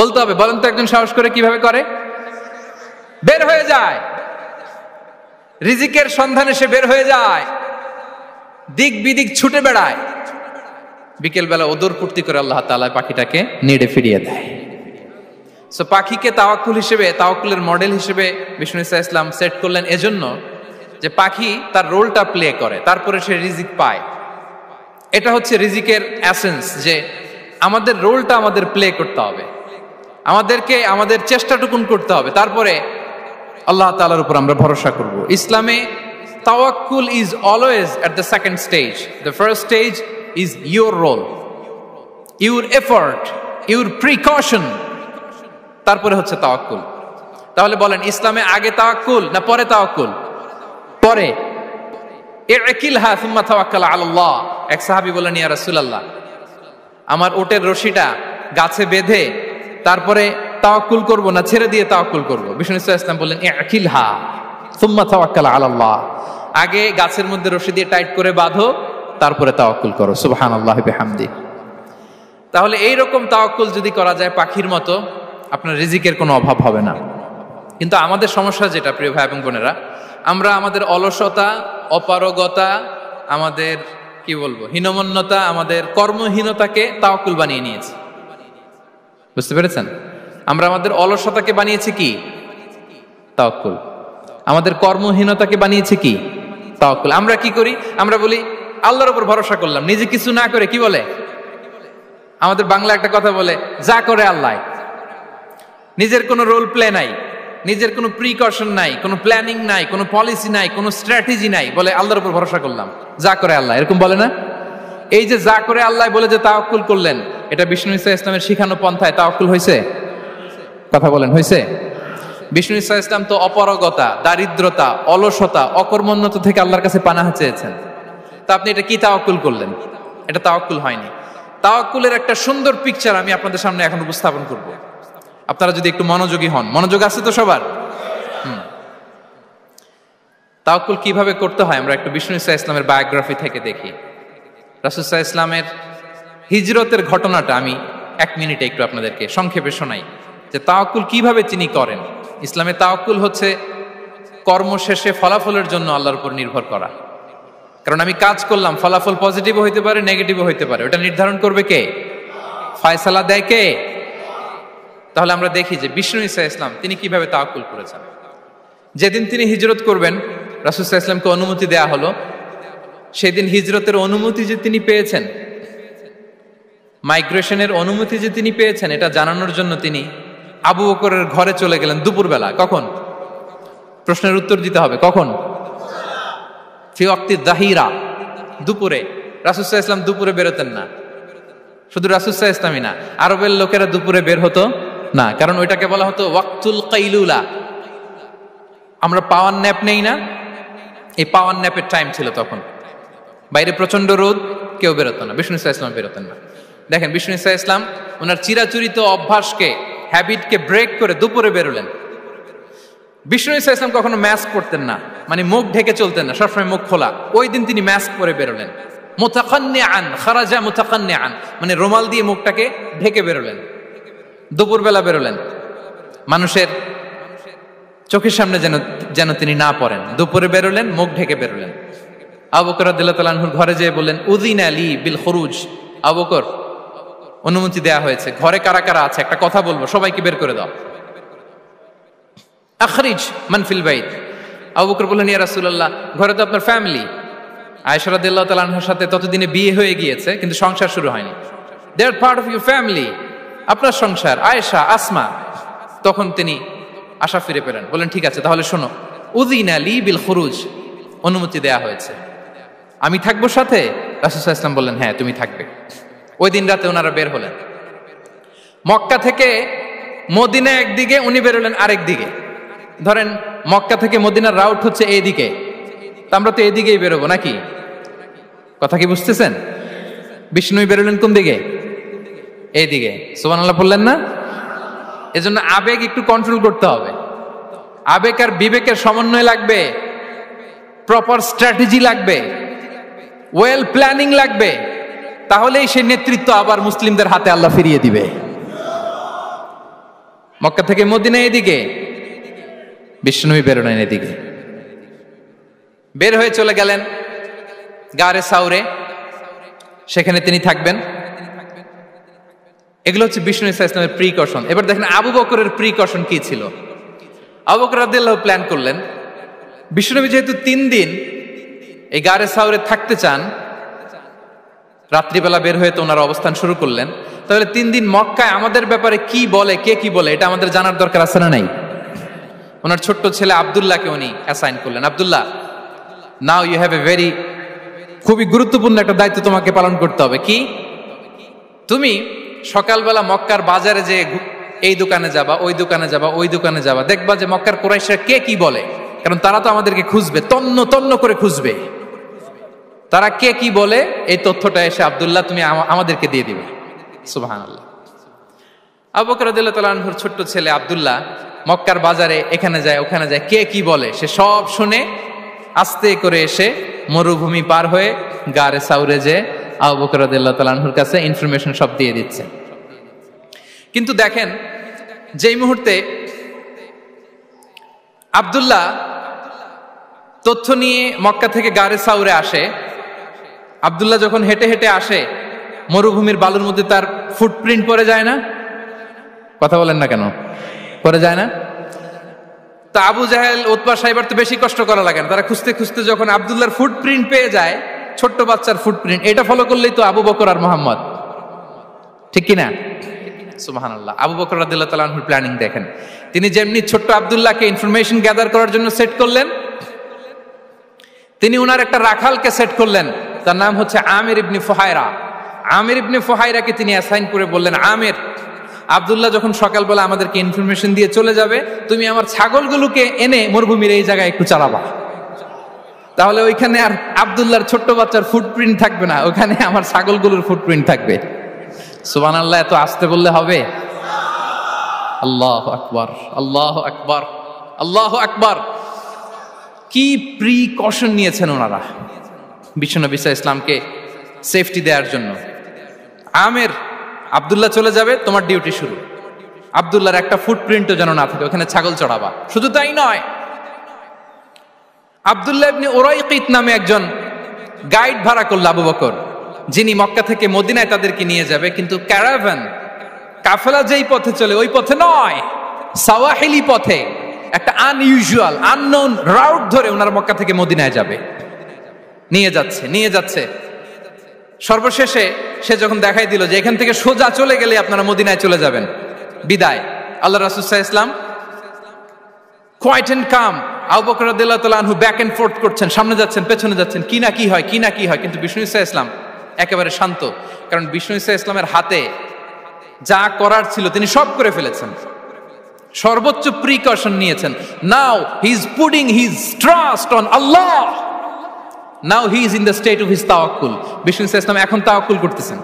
বলতে হবে, বলেন তো একজন সাহস করে কিভাবে করে? বের হয়ে যায়, রিজিকের সন্ধানে সে বের হয়ে যায়, দিক বিদিক ছুটে বেড়ায়, বিকেল বেলা ওদর পূর্তি করে আল্লাহ তাআলা পাখিটাকে নিড়ে ফিরিয়ে দেয়। সো পাখিকে তাওয়াক্কুল হিসেবে, তাওয়াক্কুলের মডেল হিসেবে বিষ্ণু ইসা ইসলাম সেট করলেন এজন্য যে পাখি তার রোলটা প্লে করে, তারপরে সে রিজিক পায়। এটা হচ্ছে রিজিকের এসেন্স, যে আমাদের রোলটা আমাদের প্লে করতে হবে, আমাদেরকে আমাদের চেষ্টাটুকুন করতে হবে, তারপরে আল্লাহ তাআলার উপর আমরা ভরসা করব। ইসলামে তাওয়াক্কুল is always at the second stage. The first stage is your role, your effort, your precaution, তারপরে হচ্ছে তাওয়াক্কুল। তাহলে বলেন, ইসলামে আগে তাওয়াক্কুল না পরে তাওয়াক্কুল? পরে। ইকিলহা সুম্মা তাওয়াক্কাল আলাল্লাহ। এক সাহাবী বলেন, ইয়া রাসূলুল্লাহ, আমার ওটের রশিটা গাছে বেঁধে তারপরে তাওয়াক্কুল করব না ছেড়ে দিয়ে তাওয়াক্কুল করব? বিষ্ণু ইসলাম বললেন, ইকিলহা সুম্মা তাওয়াক্কাল আলাল্লাহ। আগে গাছের মধ্যে রশি দিয়ে টাইট করে বাঁধো, তারপরে তাওয়াক্কুল করো। সুবহানাল্লাহি বিহামদি। তাহলে এইরকম তাওয়াক্কুল যদি করা যায় পাখির মতো, আপনার রিজিকের কোনো অভাব হবে না। কিন্তু আমাদের সমস্যা যেটা, প্রিয় ভাই এবং বোনেরা, আমরা আমাদের অলসতা, অপারগতা, আমাদের কি বলবো হীনমন্যতা, আমাদের কর্মহীনতাকে তাওয়াক্কুল বানিয়ে নিয়েছি। বুঝতে পেরেছেন? আমরা আমাদের অলসতাকে বানিয়েছি কি? তাওয়াক্কুল। আমাদের কর্মহীনতাকে বানিয়েছি কি? তাওয়াক্কুল। আমরা কি করি? আমরা বলি আল্লাহর উপর ভরসা করলাম, নিজে কিছু না করে। কি বলে আমাদের বাংলা একটা কথা বলে, যা করে আল্লাহ। নিজের কোনো রোল প্লে নাই, নিজের কোনো প্রিকশন নাই, কোনো প্ল্যানিং নাই, কোনো পলিসি নাই, কোনো স্ট্র্যাটেজি নাই, বলে আল্লাহর উপর ভরসা করলাম, যা করে আল্লাহ। এরকম বলে না? এই যে যা করে আল্লাহ বলে যে তাওয়াক্কুল করলেন, এটা বিষ্ণু ইসা ইসলামের শিখানো পন্থায় তাওয়াক্কুল হয়েছে? কথা বলেন, হয়েছে? বিষ্ণু ইসা ইসলাম তো অপারগতা, দারিদ্রতা, অলসতা, অকর্মণ্যতা থেকে আল্লাহর কাছে পানাহ চেয়েছেন। তা আপনি এটা কি তাওয়াক্কুল করলেন? এটা তাওয়াক্কুল হয়নি। তাওয়াক্কুলের একটা সুন্দর পিকচার আমি আপনাদের সামনে এখন উপস্থাপন করব, আপনারা যদি একটু মনোযোগী হন। মনোযোগ আছে তো সবার? তাওয়াক্কুল কিভাবে করতে হয় আমরা একটু বিষ্ণু ইসা ইসলামের বায়োগ্রাফি থেকে দেখি। রাসূল সাল্লাল্লাহু আলাইহি ওয়াসাল্লামের হিজরতের ঘটনাটা আমি 1 মিনিটে একটু আপনাদেরকে সংক্ষেপে শোনাই, যে তাওয়াক্কুল কিভাবে তিনি করেন। ইসলামে তাওয়াক্কুল হচ্ছে কর্ম শেষে ফলাফলের জন্য আল্লাহর উপর নির্ভর করা। কারণ আমি কাজ করলাম, ফলাফল পজিটিভও হইতে পারে, নেগেটিভও হইতে পারে, ওটা নির্ধারণ করবে কে? ফয়সালা দেয় কে? তাহলে আমরা দেখি যে বিষ্ণু ইসা ইসলাম তিনি কিভাবে তাওয়াক্কুল করেছেন। যেদিন তিনি হিজরত করবেন, রাসূল সাল্লাল্লাহু আলাইহি ওয়াসাল্লামকে অনুমতি দেয়া হলো, সেদিন হিজরতের অনুমতি যে তিনি পেয়েছেন, মাইগ্রেশনের অনুমতি যে তিনি পেয়েছেন, এটা জানানোর জন্য তিনি আবু বকরের ঘরে চলে গেলেন দুপুরবেলা। কখন? প্রশ্নের উত্তর দিতে হবে, কখন? ফি ওয়াক্তি যাহিরা, দুপুরে। রাসূল সাল্লাল্লাহু আলাইহি ওয়াসাল্লাম দুপুরে বেরোতেন না। শুধু রাসূল সাল্লাল্লাহু আলাইহি ওয়াসাল্লামই না, আরবের লোকেরা দুপুরে বের হতো না, কারণ ওইটাকে বলা হতো ওয়াক্তুল কাইলুলা। আমরা পাওয়ার ন্যাপ নেই না, এই পাওয়ার ন্যাপের টাইম ছিল তখন। বাইরে প্রচন্ড রোদ, কেউ বেরোতো না, বিষ্ণু ইসা ইসলাম বেরোতেন না। দেখেন বিষ্ণু ইসা ইসলাম ওনার চিরাচরিত অভ্যাসকে, হ্যাবিটকে ব্রেক করে দুপুরে বেরোলেন। বিষ্ণু ইসা ইসলাম কখনো মাস্ক পরতেন না, মানে মুখ ঢেকে চলতেন না, সবসময় মুখ খোলা। ওই দিন তিনি মাস্ক পরে বেরোলেন। মুতাকান্নিআন, খারাজা মুতাকান্নিআন, মানে রুমাল দিয়ে মুখটাকে ঢেকে বেরোলেন। দুপুরবেলা বেরোলেন, মানুষের চোখের সামনে যেন তিনি না পড়েন। দুপুরে বেরোলেন, মুখ ঢেকে বেরোলেন। আবু বকর রাদিয়াল্লাহু তাআলা আনহুর ঘরে যেয়ে বললেন, উযিনা লি বিল খুরুজ, আবু বকর অনুমতি দেয়া হয়েছে, ঘরে কারা কারা আছে একটা কথা বলবো, সবাইকে বের করে দাও। আখরিজ মান ফিল বাইত। আবু বকর বললেন, ইয়া রাসূলুল্লাহ, ঘরে তো আপনার ফ্যামিলি। আয়েশা রাদিয়াল্লাহু তাআলা আনহার সাথে ততদিনে বিয়ে হয়ে গিয়েছে, কিন্তু সংসার শুরু হয়নি। দে আর পার্ট অফ ইউর ফ্যামিলি, আপনার সংসার, আয়েশা, আসমা। তখন তিনি আশা ফিরে পেলেন, বলেন ঠিক আছে তাহলে শোনো, উযিনা লি বিল খুরুজ, অনুমতি দেয়া হয়েছে, আমি থাকবো সাথে? রাসূল সাল্লাল্লাহু আলাইহি ওয়াসাল্লাম বললেন, হ্যাঁ তুমি থাকবে। ওই দিন রাতে ওনারা বের হলেন। মক্কা থেকে মদিনা একদিকে, উনি বেরোলেন আরেক দিকে। ধরেন মক্কা থেকে মদিনার রাউট হচ্ছে এইদিকে, তা আমরা তো এইদিকেই বেরোবো নাকি? কথা কি বুঝতেছেন? বিষ্ণু বেরোলেন কোন দিকে? এইদিকে। সুবহানাল্লাহ বললেন না? এজন্য আবেগ একটু কন্ট্রোল করতে হবে। আবেগ আর বিবেকের সমন্বয় লাগবে, প্রপার স্ট্র্যাটেজি লাগবে, ওয়েল প্ল্যানিং লাগবে, তাহলেই সেই নেতৃত্ব আবার মুসলিমদের হাতে আল্লাহ ফিরিয়ে দিবে। মক্কা থেকে মদিনা এদিকে, বিষ্ণু বেরোলেন এদিকে। বের হয়ে চলে গেলেন গারে সাউরে, সেখানে তিনি থাকবেন। এগুলো হচ্ছে বিষ্ণু ইসলামের প্রিকশন। এবার দেখেন আবু বকরের প্রিকশন কি ছিল। আবু বকর রাদিয়াল্লাহু প্ল্যান করলেন, বিষ্ণুনবী যেহেতু 3 দিন এই গারে সাউরে থাকতে চান, রাত্রিবেলা বের হয়ে তো ওনারা অবস্থান শুরু করলেন, তাহলে 3 দিন মক্কায় আমাদের ব্যাপারে কি বলে, কে কি বলে, এটা আমাদের জানার দরকার আছে না নাই? ওনার ছোট্ট ছেলে আব্দুল্লাহকে উনি অ্যাসাইন করলেন। Abdullah, now you have a very, খুবই গুরুত্বপূর্ণ একটা দায়িত্ব তোমাকে পালন করতে হবে। কি? তুমি সকালবেলা মক্কার বাজারে যে এই দোকানে যাবা, ওই দোকানে যাবা, ওই দোকানে যাবা, দেখবা যে মক্কার কুরাইশরা কে কি বলে, কারণ তারা তো আমাদেরকে খুঁজবে, তন্ন তন্ন করে খুঁজবে, তারা কে কি বলে এই তথ্যটা এসে আব্দুল্লাহ তুমি আমাদেরকে দিয়ে দিবে। সুবহানাল্লাহ। আবু বকর রাদিয়াল্লাহু তাআলা আনহুর ছোট্ট ছেলে আব্দুল্লাহ মক্কার বাজারে এখানে যায় ওখানে যায়, কে কি বলে সে সব শুনে আস্তে করে এসে মরুভূমি পার হয়ে গারে সাউরে যে আবু বকর রাদিয়াল্লাহু তাআলা আনহুর কাছে ইনফরমেশন সব দিয়ে দিচ্ছে। কিন্তু দেখেন, যেই মুহূর্তে আব্দুল্লাহ তথ্য নিয়ে মক্কা থেকে গারে সাউরে আসে, আব্দুল্লাহ যখন হেঁটে হেঁটে আসে, মরুভূমির বালুর মধ্যে তার ফুটপ্রিন্ট পড়ে যায় না? কথা বলেন না কেন? পড়ে যায় না? তা আবু জাহেল, উতবা সাহেবার তো বেশি কষ্ট করা লাগে না, তারা খুঁজতে খুঁজতে যখন আব্দুল্লাহর ফুটপ্রিন্ট পেয়ে যায়, ছোট্ট বাচ্চার ফুটপ্রিন্ট, এটা ফলো করলেই তো আবু বকর আর মোহাম্মদ, ঠিক কিনা? সুবহানাল্লাহ। আবু বকর রাদিয়াল্লাহু তাআলা আনহুর প্ল্যানিং দেখেন, তিনি যেমনি ছোট্ট আব্দুল্লাহকে ইনফরমেশন গ্যাদার করার জন্য সেট করলেন, তিনি উনার একটা রাখালকে সেট করলেন, তার নাম হচ্ছে আমির ইবনে ফুহায়রা। আমির ইবনে ফুহায়রাকে তিনি অ্যাসাইন করে বললেন, আমির, আব্দুল্লাহ যখন সকালবেলা আমাদেরকে ইনফরমেশন দিয়ে চলে যাবে, তুমি আমার ছাগলগুলোকে এনে মরুভূমির এই জায়গায় একটু চালাবা, তাহলে ওইখানে আর আব্দুল্লাহর ছোট্ট বাচ্চার ফুটপ্রিন্ট থাকবে না, ওখানে আমার ছাগলগুলোর ফুটপ্রিন্ট থাকবে। সুবহানাল্লাহ। এত আসতে বললে হবে? আল্লাহু আকবার, আল্লাহু আকবার, আল্লাহু আকবার। কি প্রিকশন নিয়েছেন ওনারা বিশ্বনবী সাল্লাল্লাহু আলাইহি ইসলামকে সেফটি দেওয়ার জন্য। আমের, আব্দুল্লাহ চলে যাবে, তোমার ডিউটি শুরু, আব্দুল্লাহর একটা ফুটপ্রিন্টও যেন না থাকে, ওখানে ছাগল চড়াবা। শুধু তাই নয়, আব্দুল্লাহ ইবনে উরাইকিত নামে একজন গাইড ভাড়া করল আবু বকর, যিনি মক্কা থেকে মদিনায় তাদেরকে নিয়ে যাবে, কিন্তু ক্যারাভান, কাফেলা যেই পথে চলে ওই পথে নয়, সাওয়াহিলি পথে, একটা আনইউজুয়াল আননোন রাউট ধরে ওনারা মক্কা থেকে মদিনায় যাবে। নিয়ে যাচ্ছে সর্বশেষে সে যখন দেখাই দিল যে এখান থেকে সোজা চলে গেলে আপনারা মদিনায় চলে যাবেন, বিদায়। আল্লাহ রাসূল সাল্লাল্লাহু আলাইহি ওয়াসাল্লাম কোয়াইট এন্ড কাম, আবু বকর রাদিয়াল্লাহু তাআলা আনহু ব্যাক এন্ড ফোর্থ করছেন, সামনে যাচ্ছেন পেছনে যাচ্ছেন, কি না কি হয়, কিন্তু বিষ্ণু সাল্লাল্লাহু আলাইহি ওয়াসাল্লাম একেবারে শান্ত, কারণ বিষ্ণু সাল্লাল্লাহু আলাইহি ওয়াসাল্লামের হাতে যা করার ছিল তিনি সব করে ফেলেছেন, সর্বোচ্চ প্রিকশন নিয়েছেন। Now he is putting his trust on Allah, now he is in the state of his তাওয়াক্কুল। বিষ্ণু সাল্লাল্লাহু আলাইহি ওয়াসাল্লাম এখন তাওয়াক্কুল করতেছেন,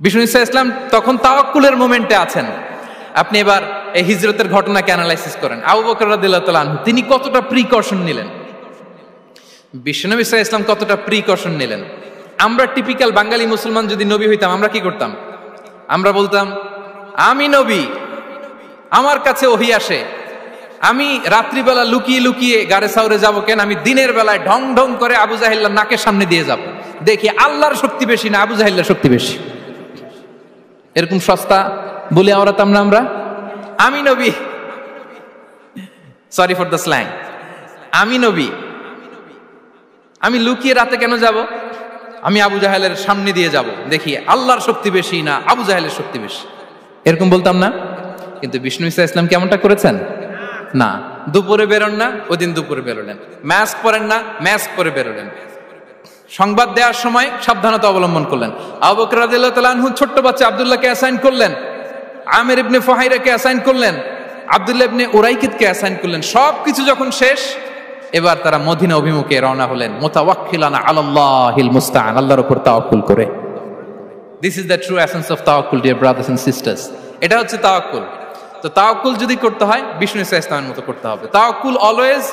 বিষ্ণু সাল্লাল্লাহু আলাইহি ওয়াসাল্লাম তখন তাওয়াক্কুলের মোমেন্টে আছেন। আপনি এবার এই হিজরতের ঘটনাকে অ্যানালাইসিস করেন, আবু বকর রাদিয়াল্লাহু তাআলা আনহু তিনি কতটা প্রিকশন নিলেন, বিশ্বনবী সাল্লাল্লাহু আলাইহি ওয়াসাল্লাম কতটা প্রিকশন নিলেন। আমরা টিপিক্যাল বাঙালি মুসলমান যদি নবী হইতাম, আমরা কি করতাম? আমরা বলতাম, আমি নবী, আমার কাছে ওহী আসে, আমি রাত্রিবেলা লুকিয়ে লুকিয়ে গারে সাউরে যাবো কেন? আমি দিনের বেলায় ঢং ঢং করে আবু জাহিল্লার নাকের সামনে দিয়ে যাব, দেখি আল্লাহর শক্তি বেশি না আবু জাহিল্লার শক্তি বেশি। এরকম সস্তা বলে আওড়াতাম না আমরা? আমি নবী, সরি ফর দ্য স্ল্যাং, আমি নবী, আমি লুকিয়ে রাতে কেন যাব? আমি আবু জাহেলের সামনে দিয়ে যাব, দেখি আল্লাহর শক্তি বেশি না আবু জাহেলের শক্তি বেশি। এরকম বলতাম না? কিন্তু বিষ্ণু ঈসা ইসলাম কেমনটা করেছেন? না, দুপুরে বেরোন না, ওই দিন দুপুরে বেরোলেন। মাস্ক পরেন না, মাস্ক পরে বেরোলেন। সংবাদ দেওয়ার সময় সাবধানতা অবলম্বন করলেন। আবু বকর রাদিয়াল্লাহু তাআলা আনহু ছোট্ট বাচ্চা আব্দুল্লাহকে অ্যাসাইন করলেন, আমির ইবনে ফুহাইরাকে অ্যাসাইন করলেন, আব্দুল্লাহ ইবনে উরাইকিতকে অ্যাসাইন করলেন। সবকিছু যখন শেষ, এবার তারা মদিনা অভিমুখে রওনা হলেন, মুতাওয়াক্কিলানা আলাল্লাহিল মুস্তাআন, আল্লাহর উপর তাওয়াক্কুল করে। This is the true essence of তাওয়াক্কুল, ডিয়ার ব্রাদার্স এন্ড সিস্টার্স। এটা হচ্ছে তাওয়াক্কুল। তো তাওয়াক্কুল যদি করতে হয় বিষ্ণু ঈসা ইসলামের মতো করতে হবে। তাওয়াক্কুল always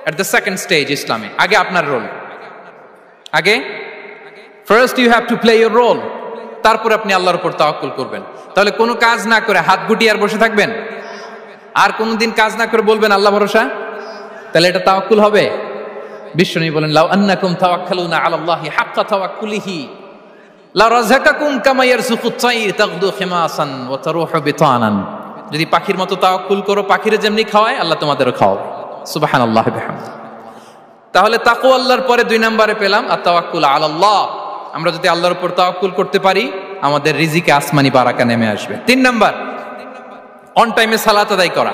at the second stage ইসলামে। আগে আপনার রোল, আগে first you have to play your role, তারপর আপনি আল্লাহর উপর তাওয়াক্কুল করবেন। তাহলে কোনো কাজ না করে হাত গুটিয়ে আর বসে থাকবেন, আর কোনোদিন কাজ না করে বলবেন আল্লাহ ভরসা, তাহলে এটা তাওয়াক্কুল হবে? বিশ্বনবী বলেন, লাউ আন্নাকুম তাওয়াক্কালুনা আলাল্লাহি হাক্কা তাওয়াক্কুলিহি লা রাযাকাকুম কামা ইয়ারযুকুত তায়র তাগদু খিমাসান ওয়া তারুহু বিতানান। যদি পাখির মতো তাওয়াক্কুল করো, পাখিরে যেমনি খাওয়ায় আল্লাহ তোমাদেরও খাওয়াবে। সুবহানাল্লাহি বিহামদিহি। তাহলে তাকওয়া আল্লাহর পরে 2 নম্বরে পেলাম আত-তাওয়াক্কুল আলাল্লাহ। আমরা যদি আল্লাহর উপর তাওয়াক্কুল করতে পারি, আমাদের রিজিকে আসমানি বারাকা নেমে আসবে। 3 নাম্বার, অন টাইমে সালাত আদায় করা।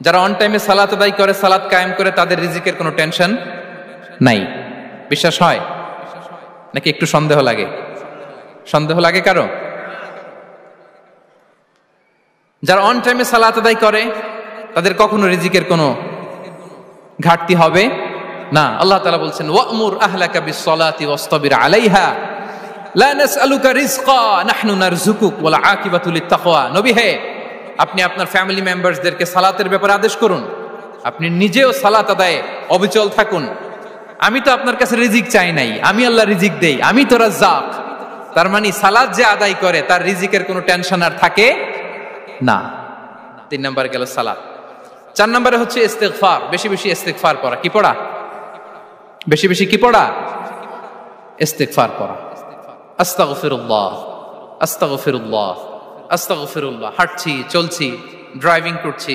যারা অন টাইমে সালাত আদায় করে, সালাত কায়েম করে, তাদের রিজিকের কোনো টেনশন নাই। বিশ্বাস হয় নাকি একটু সন্দেহ লাগে? সন্দেহ লাগে কারো? যারা অন টাইমে সালাত আদায় করে তাদের কখনো রিজিকের কোনো ঘাটতি হবে না। আল্লাহ তাআলা বলছেন, ওয়া'মুর আহলাকা বিস-সালাতি ওয়াসতাবির আলাইহা লা নাসআলুকা রিজকা নাহনু নারযুকুক ওয়াল আকিবাতু লিত-তাকওয়া। নবী হে, আপনি আপনার ফ্যামিলি মেম্বারসদেরকে সালাতের ব্যাপারে আদেশ করুন, আপনি নিজেও সালাত আদায়ে অবিচল থাকুন। আমি তো আপনার কাছে রিজিক চাই নাই, আমি আল্লাহ রিজিক দেই, আমি তো রাজ্জাক। তার মানে সালাত যে আদায় করে তার রিজিকের কোনো টেনশন আর থাকে না। 3 নম্বরে গেল সালাত। 4 নম্বরে হচ্ছে ইস্তিগফার, বেশি বেশি ইস্তিগফার করা। কি পড়া? বেশি বেশি কি পড়া? ইস্তিগফার করা। আস্তাগফিরুল্লাহ, আস্তাগফিরুল্লাহ, আস্তাগফিরুল্লাহ। হাঁটছি, চলছি, ড্রাইভিং করছি,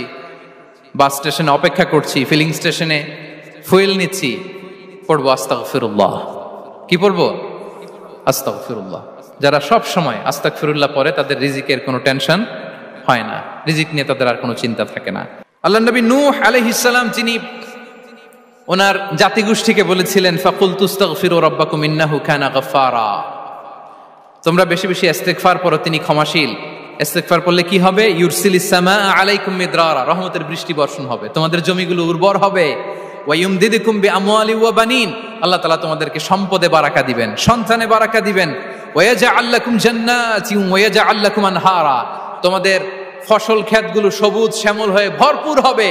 বাস স্টেশনে অপেক্ষা করছি, ফিলিং স্টেশনে ফুয়েল নিচ্ছি, পড়বো আস্তাগফিরুল্লাহ। কি পড়বো? আস্তাগফিরুল্লাহ। যারা সব সময় আস্তাগফিরুল্লাহ পড়ে তাদের রিজিকের কোনো টেনশন হয় না, রিজিক নিয়ে তাদের আর কোনো চিন্তা থাকে না। আল্লাহ নবী নূহ আলাইহিস সালাম, যিনি ওনার জাতিগোষ্ঠীকে বলেছিলেন, ফাকুলতু আস্তাগফিরু রাব্বাকুম ইন্নাহু কানা গাফফারা, তোমরা বেশি বেশি ইস্তিগফার পড়ো, তিনি ক্ষমাশীল। ইস্তিগফার পড়লে কি হবে? ইউরসিলিস সামাআ আলাইকুম মিদরারা, রহমতের বৃষ্টি বর্ষণ হবে, তোমাদের জমিগুলো উর্বর হবে। ওয়া ইউমদিদুকুম বিআমওয়ালি ওয়া বানিন, আল্লাহ তাআলা তোমাদেরকে সম্পদে বারাকা দিবেন, সন্তানে বারাকা দিবেন। ওয়া ইয়াজআল লাকুম জান্নাতিন ওয়া ইয়াজআল লাকুম আনহারা, তোমাদের ফসল ক্ষেতগুলো সবুজ শ্যামল হয়ে ভরপুর হবে,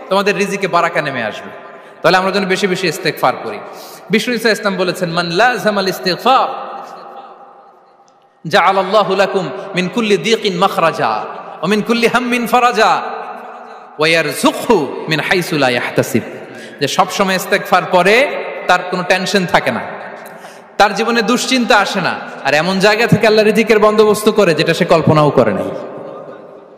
তোমাদের রিজিকে বারাকা নেমে আসবে। তাহলে আমরা যেন বেশি বেশি ইস্তিগফার করি। বিষ্ণু ঈসা ইসলাম বলেছেন, মান লাযামাল ইস্তিগফার জাআলাল্লাহু লাকুম মিন কুল্লি দীকিন মাখরাজা ওয়া মিন কুল্লি হাম্মিন ফারাজা ওয়া ইয়ারযুকহু মিন হাইসু লা ইয়াহতাসিব। যে সব সময় ইস্তিগফার পরে তার কোনো টেনশন থাকে না, তার জীবনে দুশ্চিন্তা আসে না, আর এমন জায়গা থেকে আল্লাহ রিজিকের বন্দোবস্ত করে যেটা সে কল্পনাও করে নাই।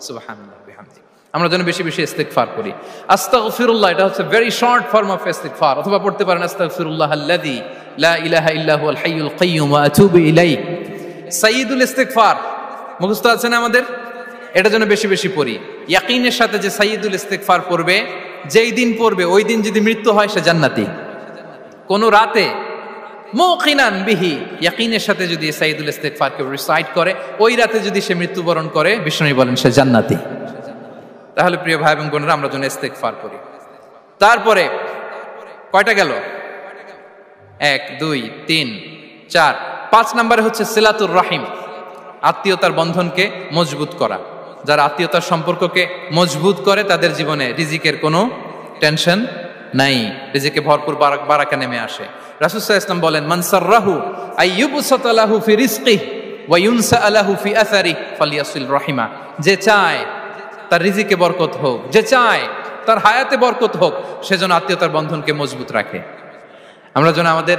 সুবহানাল্লাহ বিহামদিহি। আমরা যেন বেশি বেশি ইস্তিগফার করি। আস্তাগফিরুল্লাহ, এটা হচ্ছে ভেরি শর্ট ফর্ম অফ ইস্তিগফার। অথবা পড়তে পারেন আস্তাগফিরুল্লাহাল্লাযী লা ইলাহা ইল্লা হুয়াল হাইয়ুল কাইয়্যুম ওয়া আতুবু ইলাইহি। সাইয়্যিদুল ইস্তিগফার মুখস্থ আছে না আমাদের? এটা যেন বেশি বেশি পড়ি। ইয়াকিনের সাথে যে সাইয়্যিদুল ইস্তিগফার পড়বে, যেই দিন পড়বে ওই দিন যদি মৃত্যু হয় সে জান্নাতি। কোন রাতে মুকিনান বিহি, ইয়াকিনের সাথে যদি সাইয়্যিদুল ইস্তিগফারকে রিসাইট করে, ওই রাতে যদি সে মৃত্যুবরণ করে, বিষ্ণু বলেন সে জান্নাতি। তাহলে প্রিয় ভাই এবং বোনেরা, আমরা যেন ইস্তিগফার করি। তারপরে কয়টা গেল? 1 2 3 4 5 নম্বরে হচ্ছে সিলাতুর রাহিম, আত্মীয়তার বন্ধনকে মজবুত করা। যারা আত্মীয়তার সম্পর্ককে মজবুত করে তাদের জীবনে রিজিকের কোনো টেনশন নাই, রিজিকে ভরপুর বারাকা নেমে আসে। রাসূল সাল্লাল্লাহু আলাইহি ওয়াসাল্লাম বলেন, মান সাররাহু আইয়ুবসাতা লাহু ফি রিজকিহি ওয়া ইউনসা লাহু ফি আসারিহি ফালইয়াসিল রাহিমা। যে চায় তার রিজিকে বরকত হোক, যে চায় তার হায়াতে বরকত হোক, সেজন্য আত্মীয়তার বন্ধনকে মজবুত রাখে। আমরা যেন আমাদের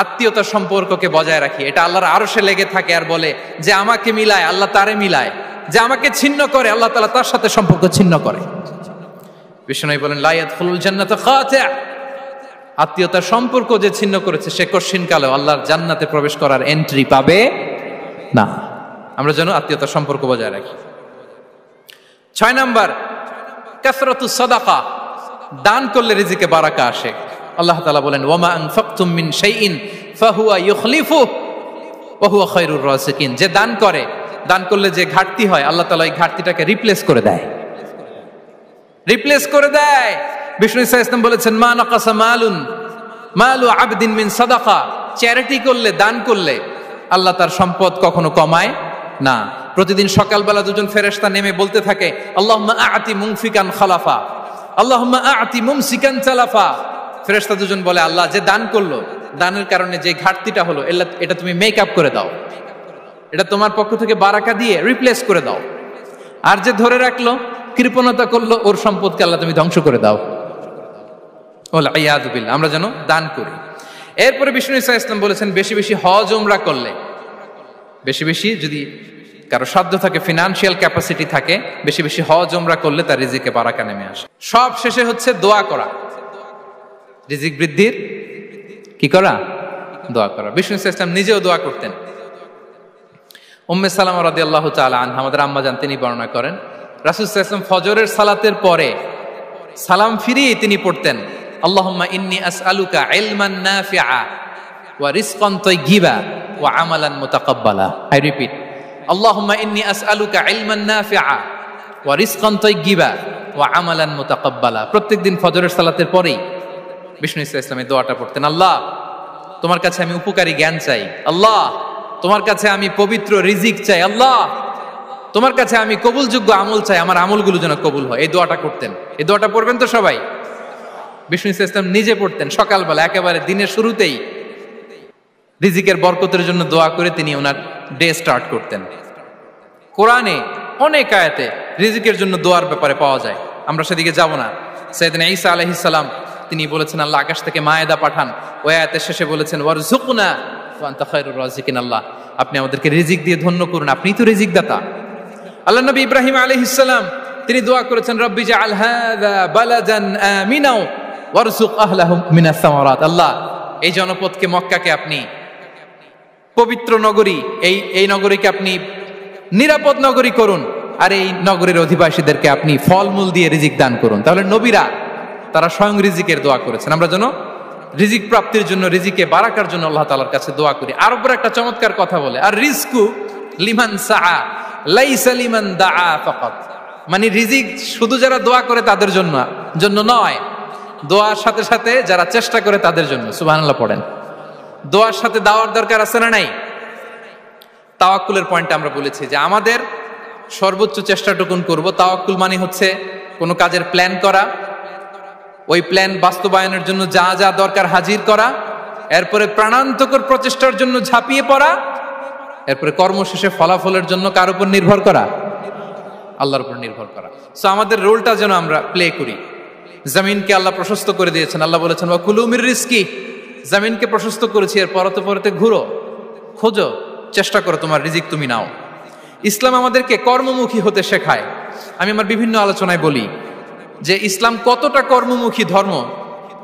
আত্মীয়তার সম্পর্ককে বজায় রাখি। এটা আল্লাহর আরশে লেগে থাকে আর বলে যে আমাকে মিলায় আল্লাহ তারে মিলায়, যে আমাকে ছিন্ন করে আল্লাহ তাআলা তার সাথে সম্পর্ক ছিন্ন করে। বিষ্ণু বলেন লা ইয়াদখুলুল জান্নাতা কাতি', আত্মীয়তার সম্পর্ক যে ছিন্ন করেছে সে কঠিন কালে আল্লাহর জান্নাতে প্রবেশ করার এন্ট্রি পাবে না। আমরা যেন আত্মীয়তার সম্পর্ক বজায় রাখি। 6 নাম্বার, কাসরাতুস সাদাকা, দান করলে রিজিকে বারাকা আসে। আল্লাহ তাআলা বলেন ওয়ামা আনফাকতুম মিন শাইইন ফাহুয়া ইউখলিফুহু ওয়া হুয়া খায়রুর রাযিকিন, যে দান করে, দান করলে যে ঘাটতি হয় আল্লাহ তাআলা এই ঘাটতিটাকে রিপ্লেস করে দেয়, রিপ্লেস করে দেয়। বিষ্ণু ইসা ইসলাম বলেছেন মা নাকাসা মালু আবদিন মিন সাদাকা, চ্যারিটি করলে, দান করলে আল্লাহ তার সম্পদ কখনো কমায় না। প্রতিদিন সকালবেলা দুজন ফেরেশতা নেমে বলতে থাকে আল্লাহুম্মা আ'তি মুনফিকান খালাফা, আল্লাহুম্মা আ'তি মুমসিকান তালাফা। ফেরেশতা দুজন বলে আল্লাহ, যে দান করলো, দানের কারণে যে ঘাটতিটা হলো এটা তুমি মেক আপ করে দাও, এটা তোমার পক্ষ থেকে বারাকা দিয়ে রিপ্লেস করে দাও। আর যে ধরে রাখলো, কৃপণতা করলো, ওর সম্পদকে আল্লাহ তুমি ধ্বংস করে দাও। ওয়াল ইয়াযু বিল্লাহ। আমরা যেন দান করি। এরপরে বিষ্ণু ইসা ইসলাম বলেছেন বেশি বেশি হজ উমরা করলে, বেশি বেশি যদি কারো সাধ্য থাকে, ফিনান্সিয়াল ক্যাপাসিটি থাকে, বেশি বেশি হজ উমরা করলে তার রিজিকে বারাকা নেমে আসে। সব শেষে হচ্ছে দোয়া করা, রিজিক বৃদ্ধির কি করা? দোয়া করা। বিষ্ণু ইসা ইসলাম নিজেও দোয়া করতেন। উম্মে সালামা রাদিয়াল্লাহু তাআলা আনহা, আমাদের আম্মা জান, তিনি বর্ণনা করেন রাসূল সাল্লাল্লাহু আলাইহি ওয়াসাল্লাম ফজরের সালাতের পরে সালাম ফিরিয়ে তিনি পড়তেন আল্লাহুম্মা ইন্নী আসআলুকা ইলমান নাফিআ ওয়া রিজকান তাইয়্যিবা ওয়া আমালান মুতাকাব্বালা। আই রিপিট, আল্লাহুম্মা ইন্নী আসআলুকা ইলমান নাফিআ ওয়া রিজকান তাইয়্যিবা ওয়া আমালান মুতাকাব্বালা। প্রত্যেকদিন ফজরের সালাতের পরেই বিষ্ণু ইসা ইসলামের দোয়াটা পড়তেন। আল্লাহ, তোমার কাছে আমি উপকারী জ্ঞান চাই। আল্লাহ, তোমার কাছে আমি পবিত্র রিজিক চাই। আল্লাহ, তোমার কাছে আমি কবুলযোগ্য আমল চাই, আমার আমলগুলো যেন কবুল হয়। এই দোয়াটা করতেন। এই দোয়াটা পড়বেন তো সবাই। বিষ্ণু ইসা ইসলাম নিজে পড়তেন সকালবেলা, একেবারে দিনের শুরুতেই রিজিকের বরকতের জন্য দোয়া করে তিনি ওনার ডে স্টার্ট করতেন। কোরআনে অনেক আয়াতে রিজিকের জন্য দোয়ার ব্যাপারে পাওয়া যায়, আমরা সেদিকে যাব না। সাইয়েদনা ঈসা আলাইহিস সালাম তিনি বলেছেন আল্লাহ আকাশ থেকে মায়েদা পাঠান, ওই আয়াতের শেষে বলেছেন ওয়ারযুকনা ওয়া আনতা খায়রুর রাযিকিন, আল্লাহ আপনি আমাদেরকে রিজিক দিয়ে ধন্য করুন, আপনিই তো রিজিক দাতা। আল্লাহ নবী ইব্রাহিম আলাইহিস সালাম তিনি দোয়া করেছেন রব্বি জাআল হাযা বালাদান আমিনা ওয়ারযুক আহলাহু মিনাস সামারাত, আল্লাহ এই জনপদকে, মক্কাকে আপনি পবিত্র নগরী, এই নগরীকে আপনি নিরাপদ নগরী করুন, আর এই নগরীর অধিবাসীদেরকে আপনি ফলমূল দিয়ে রিজিক দান করুন। তাহলে নবীরা তারা স্বয়ং রিজিকের দোয়া করেছেন। আমরা যেন রিজিক প্রাপ্তির জন্য, রিজিকে বারাকার জন্য আল্লাহ তাআলার কাছে দোয়া করি। আরবরা একটা চমৎকার কথা বলে, আর রিজকু লিমান সাআ লাইসা লিমান দাআ ফাকাত, মানে রিজিক শুধু যারা দোয়া করে তাদের জন্য নয়, দোয়ার সাথে সাথে যারা চেষ্টা করে তাদের জন্য। সুবহানাল্লাহ পড়েন। দোয়ার সাথে দাওয়ার দরকার আছে না নাই? তাওয়াক্কুলের পয়েন্টে আমরা বলেছি যে আমাদের সর্বোচ্চ চেষ্টাটুকুন করব। তাওয়াক্কুল মানে হচ্ছে কোনো কাজের প্ল্যান করা, ওই প্ল্যান বাস্তবায়নের জন্য যা যা দরকার হাজির করা, এরপরে প্রাণান্তকর প্রচেষ্টার জন্য ঝাঁপিয়ে পড়া, এরপরে কর্মশেষে ফলাফলের জন্য কার উপর নির্ভর করা? আল্লাহর উপর নির্ভর করা। সো আমাদের রোলটা যেন আমরা প্লে করি। জমিনকে আল্লাহ প্রশস্ত করে দিয়েছেন, আল্লাহ বলেছেন ওয়া কুলু মির রিজকি, জমিনকে প্রশস্ত করেছি, এর পরতে পরতে ঘুরো, খোঁজো, চেষ্টা করো তোমার রিজিক তুমি নাও। ইসলাম আমাদেরকে কর্মমুখী হতে শেখায়। আমি আমার বিভিন্ন আলোচনায় বলি যে ইসলাম কতটা কর্মমুখী ধর্ম।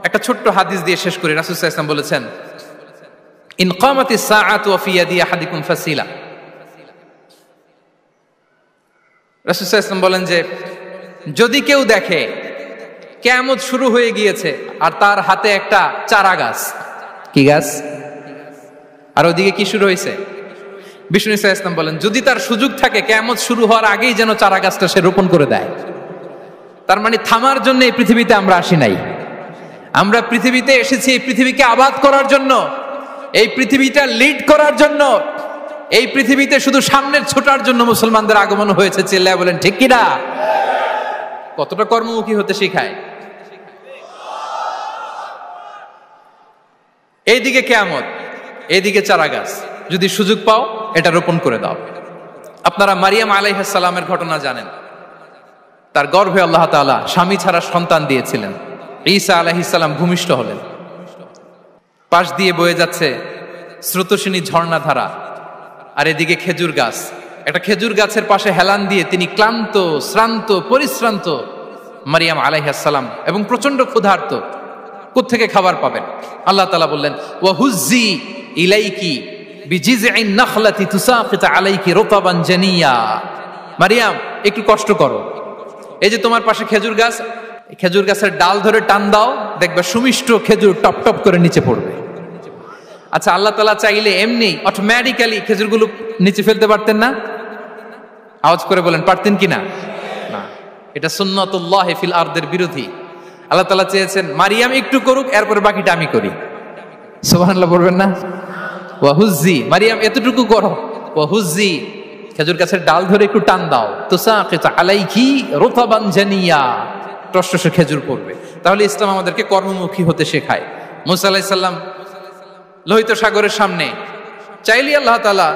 একটা ছোট্ট হাদিস দিয়ে শেষ করি। রাসূল সাল্লাল্লাহু আলাইহি ওয়াসাল্লাম বলেছেন ইন কামাতিস সাআতু ওয়া ফি ইয়াদি আহাদিকুম ফাসিলা। রাসূল সাল্লাল্লাহু আলাইহি ওয়াসাল্লাম বলেন যে যদি কেউ দেখে কিয়ামত শুরু হয়ে গিয়েছে আর তার হাতে একটা চারা গাছ, কি গাছ? আর ওদিকে কি শুরু হয়েছে? বিষ্ণু ইসা ইসলাম বলেন যদি তার সুযোগ থাকে কিয়ামত শুরু হওয়ার আগেই যেন চারা গাছটা সে রোপণ করে দেয়। তার মানে থামার জন্য এই পৃথিবীতে আমরা আসি নাই। আমরা পৃথিবীতে এসেছি এই পৃথিবীকে আবাদ করার জন্য, এই পৃথিবীটা লিড করার জন্য। এই পৃথিবীতে শুধু সামনের ছোটার জন্য মুসলমানদের আগমন হয়েছে। চিল্লায় বলেন ঠিক কিনা? কতটা কর্মমুখী হতে শেখায়। এইদিকে কিয়ামত, এইদিকে চারা গাছ, যদি সুযোগ পাও এটা রোপণ করে দাও। আপনারা মারিয়াম আলাইহিস সালামের ঘটনা জানেন। তার গর্ভে আল্লাহ তাআলা স্বামী ছাড়া সন্তান দিয়েছিলেন। ঈসা আলাইহিস সালাম ভূমিষ্ঠ হলেন। পাশ দিয়ে বয়ে যাচ্ছে স্রোতস্বিনী ঝর্ণাধারা, আর এদিকে খেজুর গাছ। একটা খেজুর গাছের পাশে হেলান দিয়ে তিনি ক্লান্ত, শ্রান্ত, পরিশ্রান্ত মারিয়াম আলাইহিস সালাম, এবং প্রচন্ড ক্ষুধার্ত। কোত্থেকে খাবার পাবেন? আল্লাহ তাআলা বললেন, ওয়াহুজ্জি ইলাইকি বিজিযইন নাখলাতি তুসাকিত আলাইকি রুতাবান জানিয়া। মারিয়াম, একটু কষ্ট করো, এই যে তোমার পাশে খেজুর গাছ, খেজুর গাছের ডাল ধরে টান দাও, দেখবে সুমিষ্ট খেজুর টপ টপ করে নিচে পড়বে। আচ্ছা, আল্লাহ তাআলা চাইলে এমনি অটোমেটিক্যালি খেজুরগুলো নিচে ফেলতে পারতেন না? আওয়াজ করে বলেন, পারতেন কিনা? না, এটা সুন্নাতুল্লাহি ফিল আরদের বিরোধী। আল্লাহ তাআলা চেয়েছেন মারিয়াম একটু করুক, এরপর বাকিটা আমি করি। সুবহানাল্লাহ বলবেন না? ওয়াহুজ্জি, মারিয়াম এতটুকু করো, ওয়াহুজ্জি, খেজুর গাছের ডাল ধরে একটু টান দাও, তুসাকিত আলাইকি রুতাবান জানিয়া, টসটসে খেজুর পড়বে। তাহলে ইসলাম আমাদেরকে কর্মমুখী হতে শেখায়। মুসা আলাইহিস সালাম লোহিত সাগরের সামনে চাইলে আল্লাহ তাআলা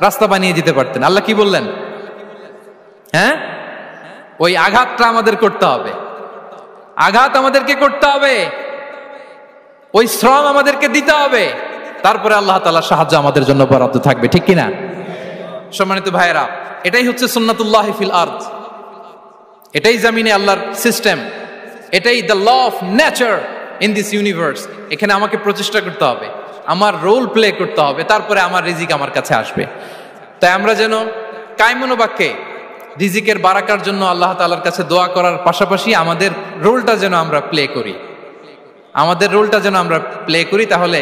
রাস্তা বানিয়ে দিতে পারতেন। আল্লাহ কি বললেন? হ্যাঁ, ওই আঘাতটা আমাদের করতে হবে, আঘাত আমাদেরকে করতে হবে, ওই শ্রম আমাদেরকে দিতে হবে, তারপরে আল্লাহ তাআলার সাহায্য আমাদের জন্য বরাদ্দ থাকবে। ঠিক কিনা? সম্মানিত ভাইয়েরা, এটাই হচ্ছে সুন্নাতুল্লাহি ফিল আরদ, এটাই জমিনে আল্লাহর সিস্টেম, এটাই the law of nature in this universe. এখানে আমাকে প্রচেষ্টা করতে হবে, আমার রোল প্লে করতে হবে, তারপরে আমার রিজিক আমার কাছে আসবে। তাই আমরা যেন কায়মনোবাক্যে রিজিকের বারাকার জন্য আল্লাহ তাআলার কাছে দোয়া করার পাশাপাশি আমাদের রোলটা যেন আমরা প্লে করি, আমাদের রোলটা যেন আমরা প্লে করি, তাহলে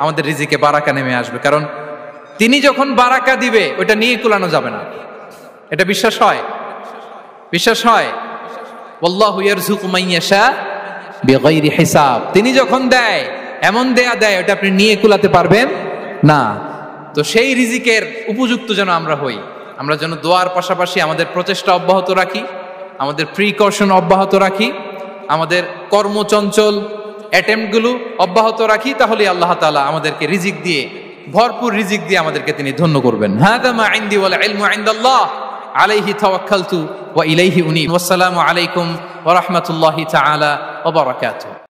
আমাদের রিজিকে বারাকা নেমে আসবে। কারণ তিনি যখন বারাকা দিবে ওইটা নিয়ে কুলানো যাবে না। এটা বিশ্বাস হয়? বিশ্বাস হয়? ওয়াল্লাহু ইয়ারযুকু মান ইয়াশা বিগাইরি হিসাব। তিনি যখন দেয়, এমন দেয়া দেয় ওটা আপনি নিয়ে কুলাতে পারবেন না। তো সেই রিজিকের উপযুক্ত যেন আমরা হই, আমরা যেন দোয়ার পাশাপাশি আমাদের প্রচেষ্টা অব্যাহত রাখি, আমাদের প্রিকশন অব্যাহত রাখি, আমাদের কর্মচঞ্চল অ্যাটেম্পটগুলো অব্যাহত রাখি, তাহলে আল্লাহ তাআলা আমাদেরকে রিজিক দিয়ে, ভরপুর রিজিক দিয়ে আমাদেরকে তিনি ধন্য করবেন। হাযা মা ইনদি ওয়াল ইলমু ইনদাল্লাহ আলাইহি তাওয়াক্কালতু ওয়া ইলাইহি উনীব। ওয়াসসালামু আলাইকুম ওয়া রাহমাতুল্লাহি তাআলা ওয়া বারাকাতুহু।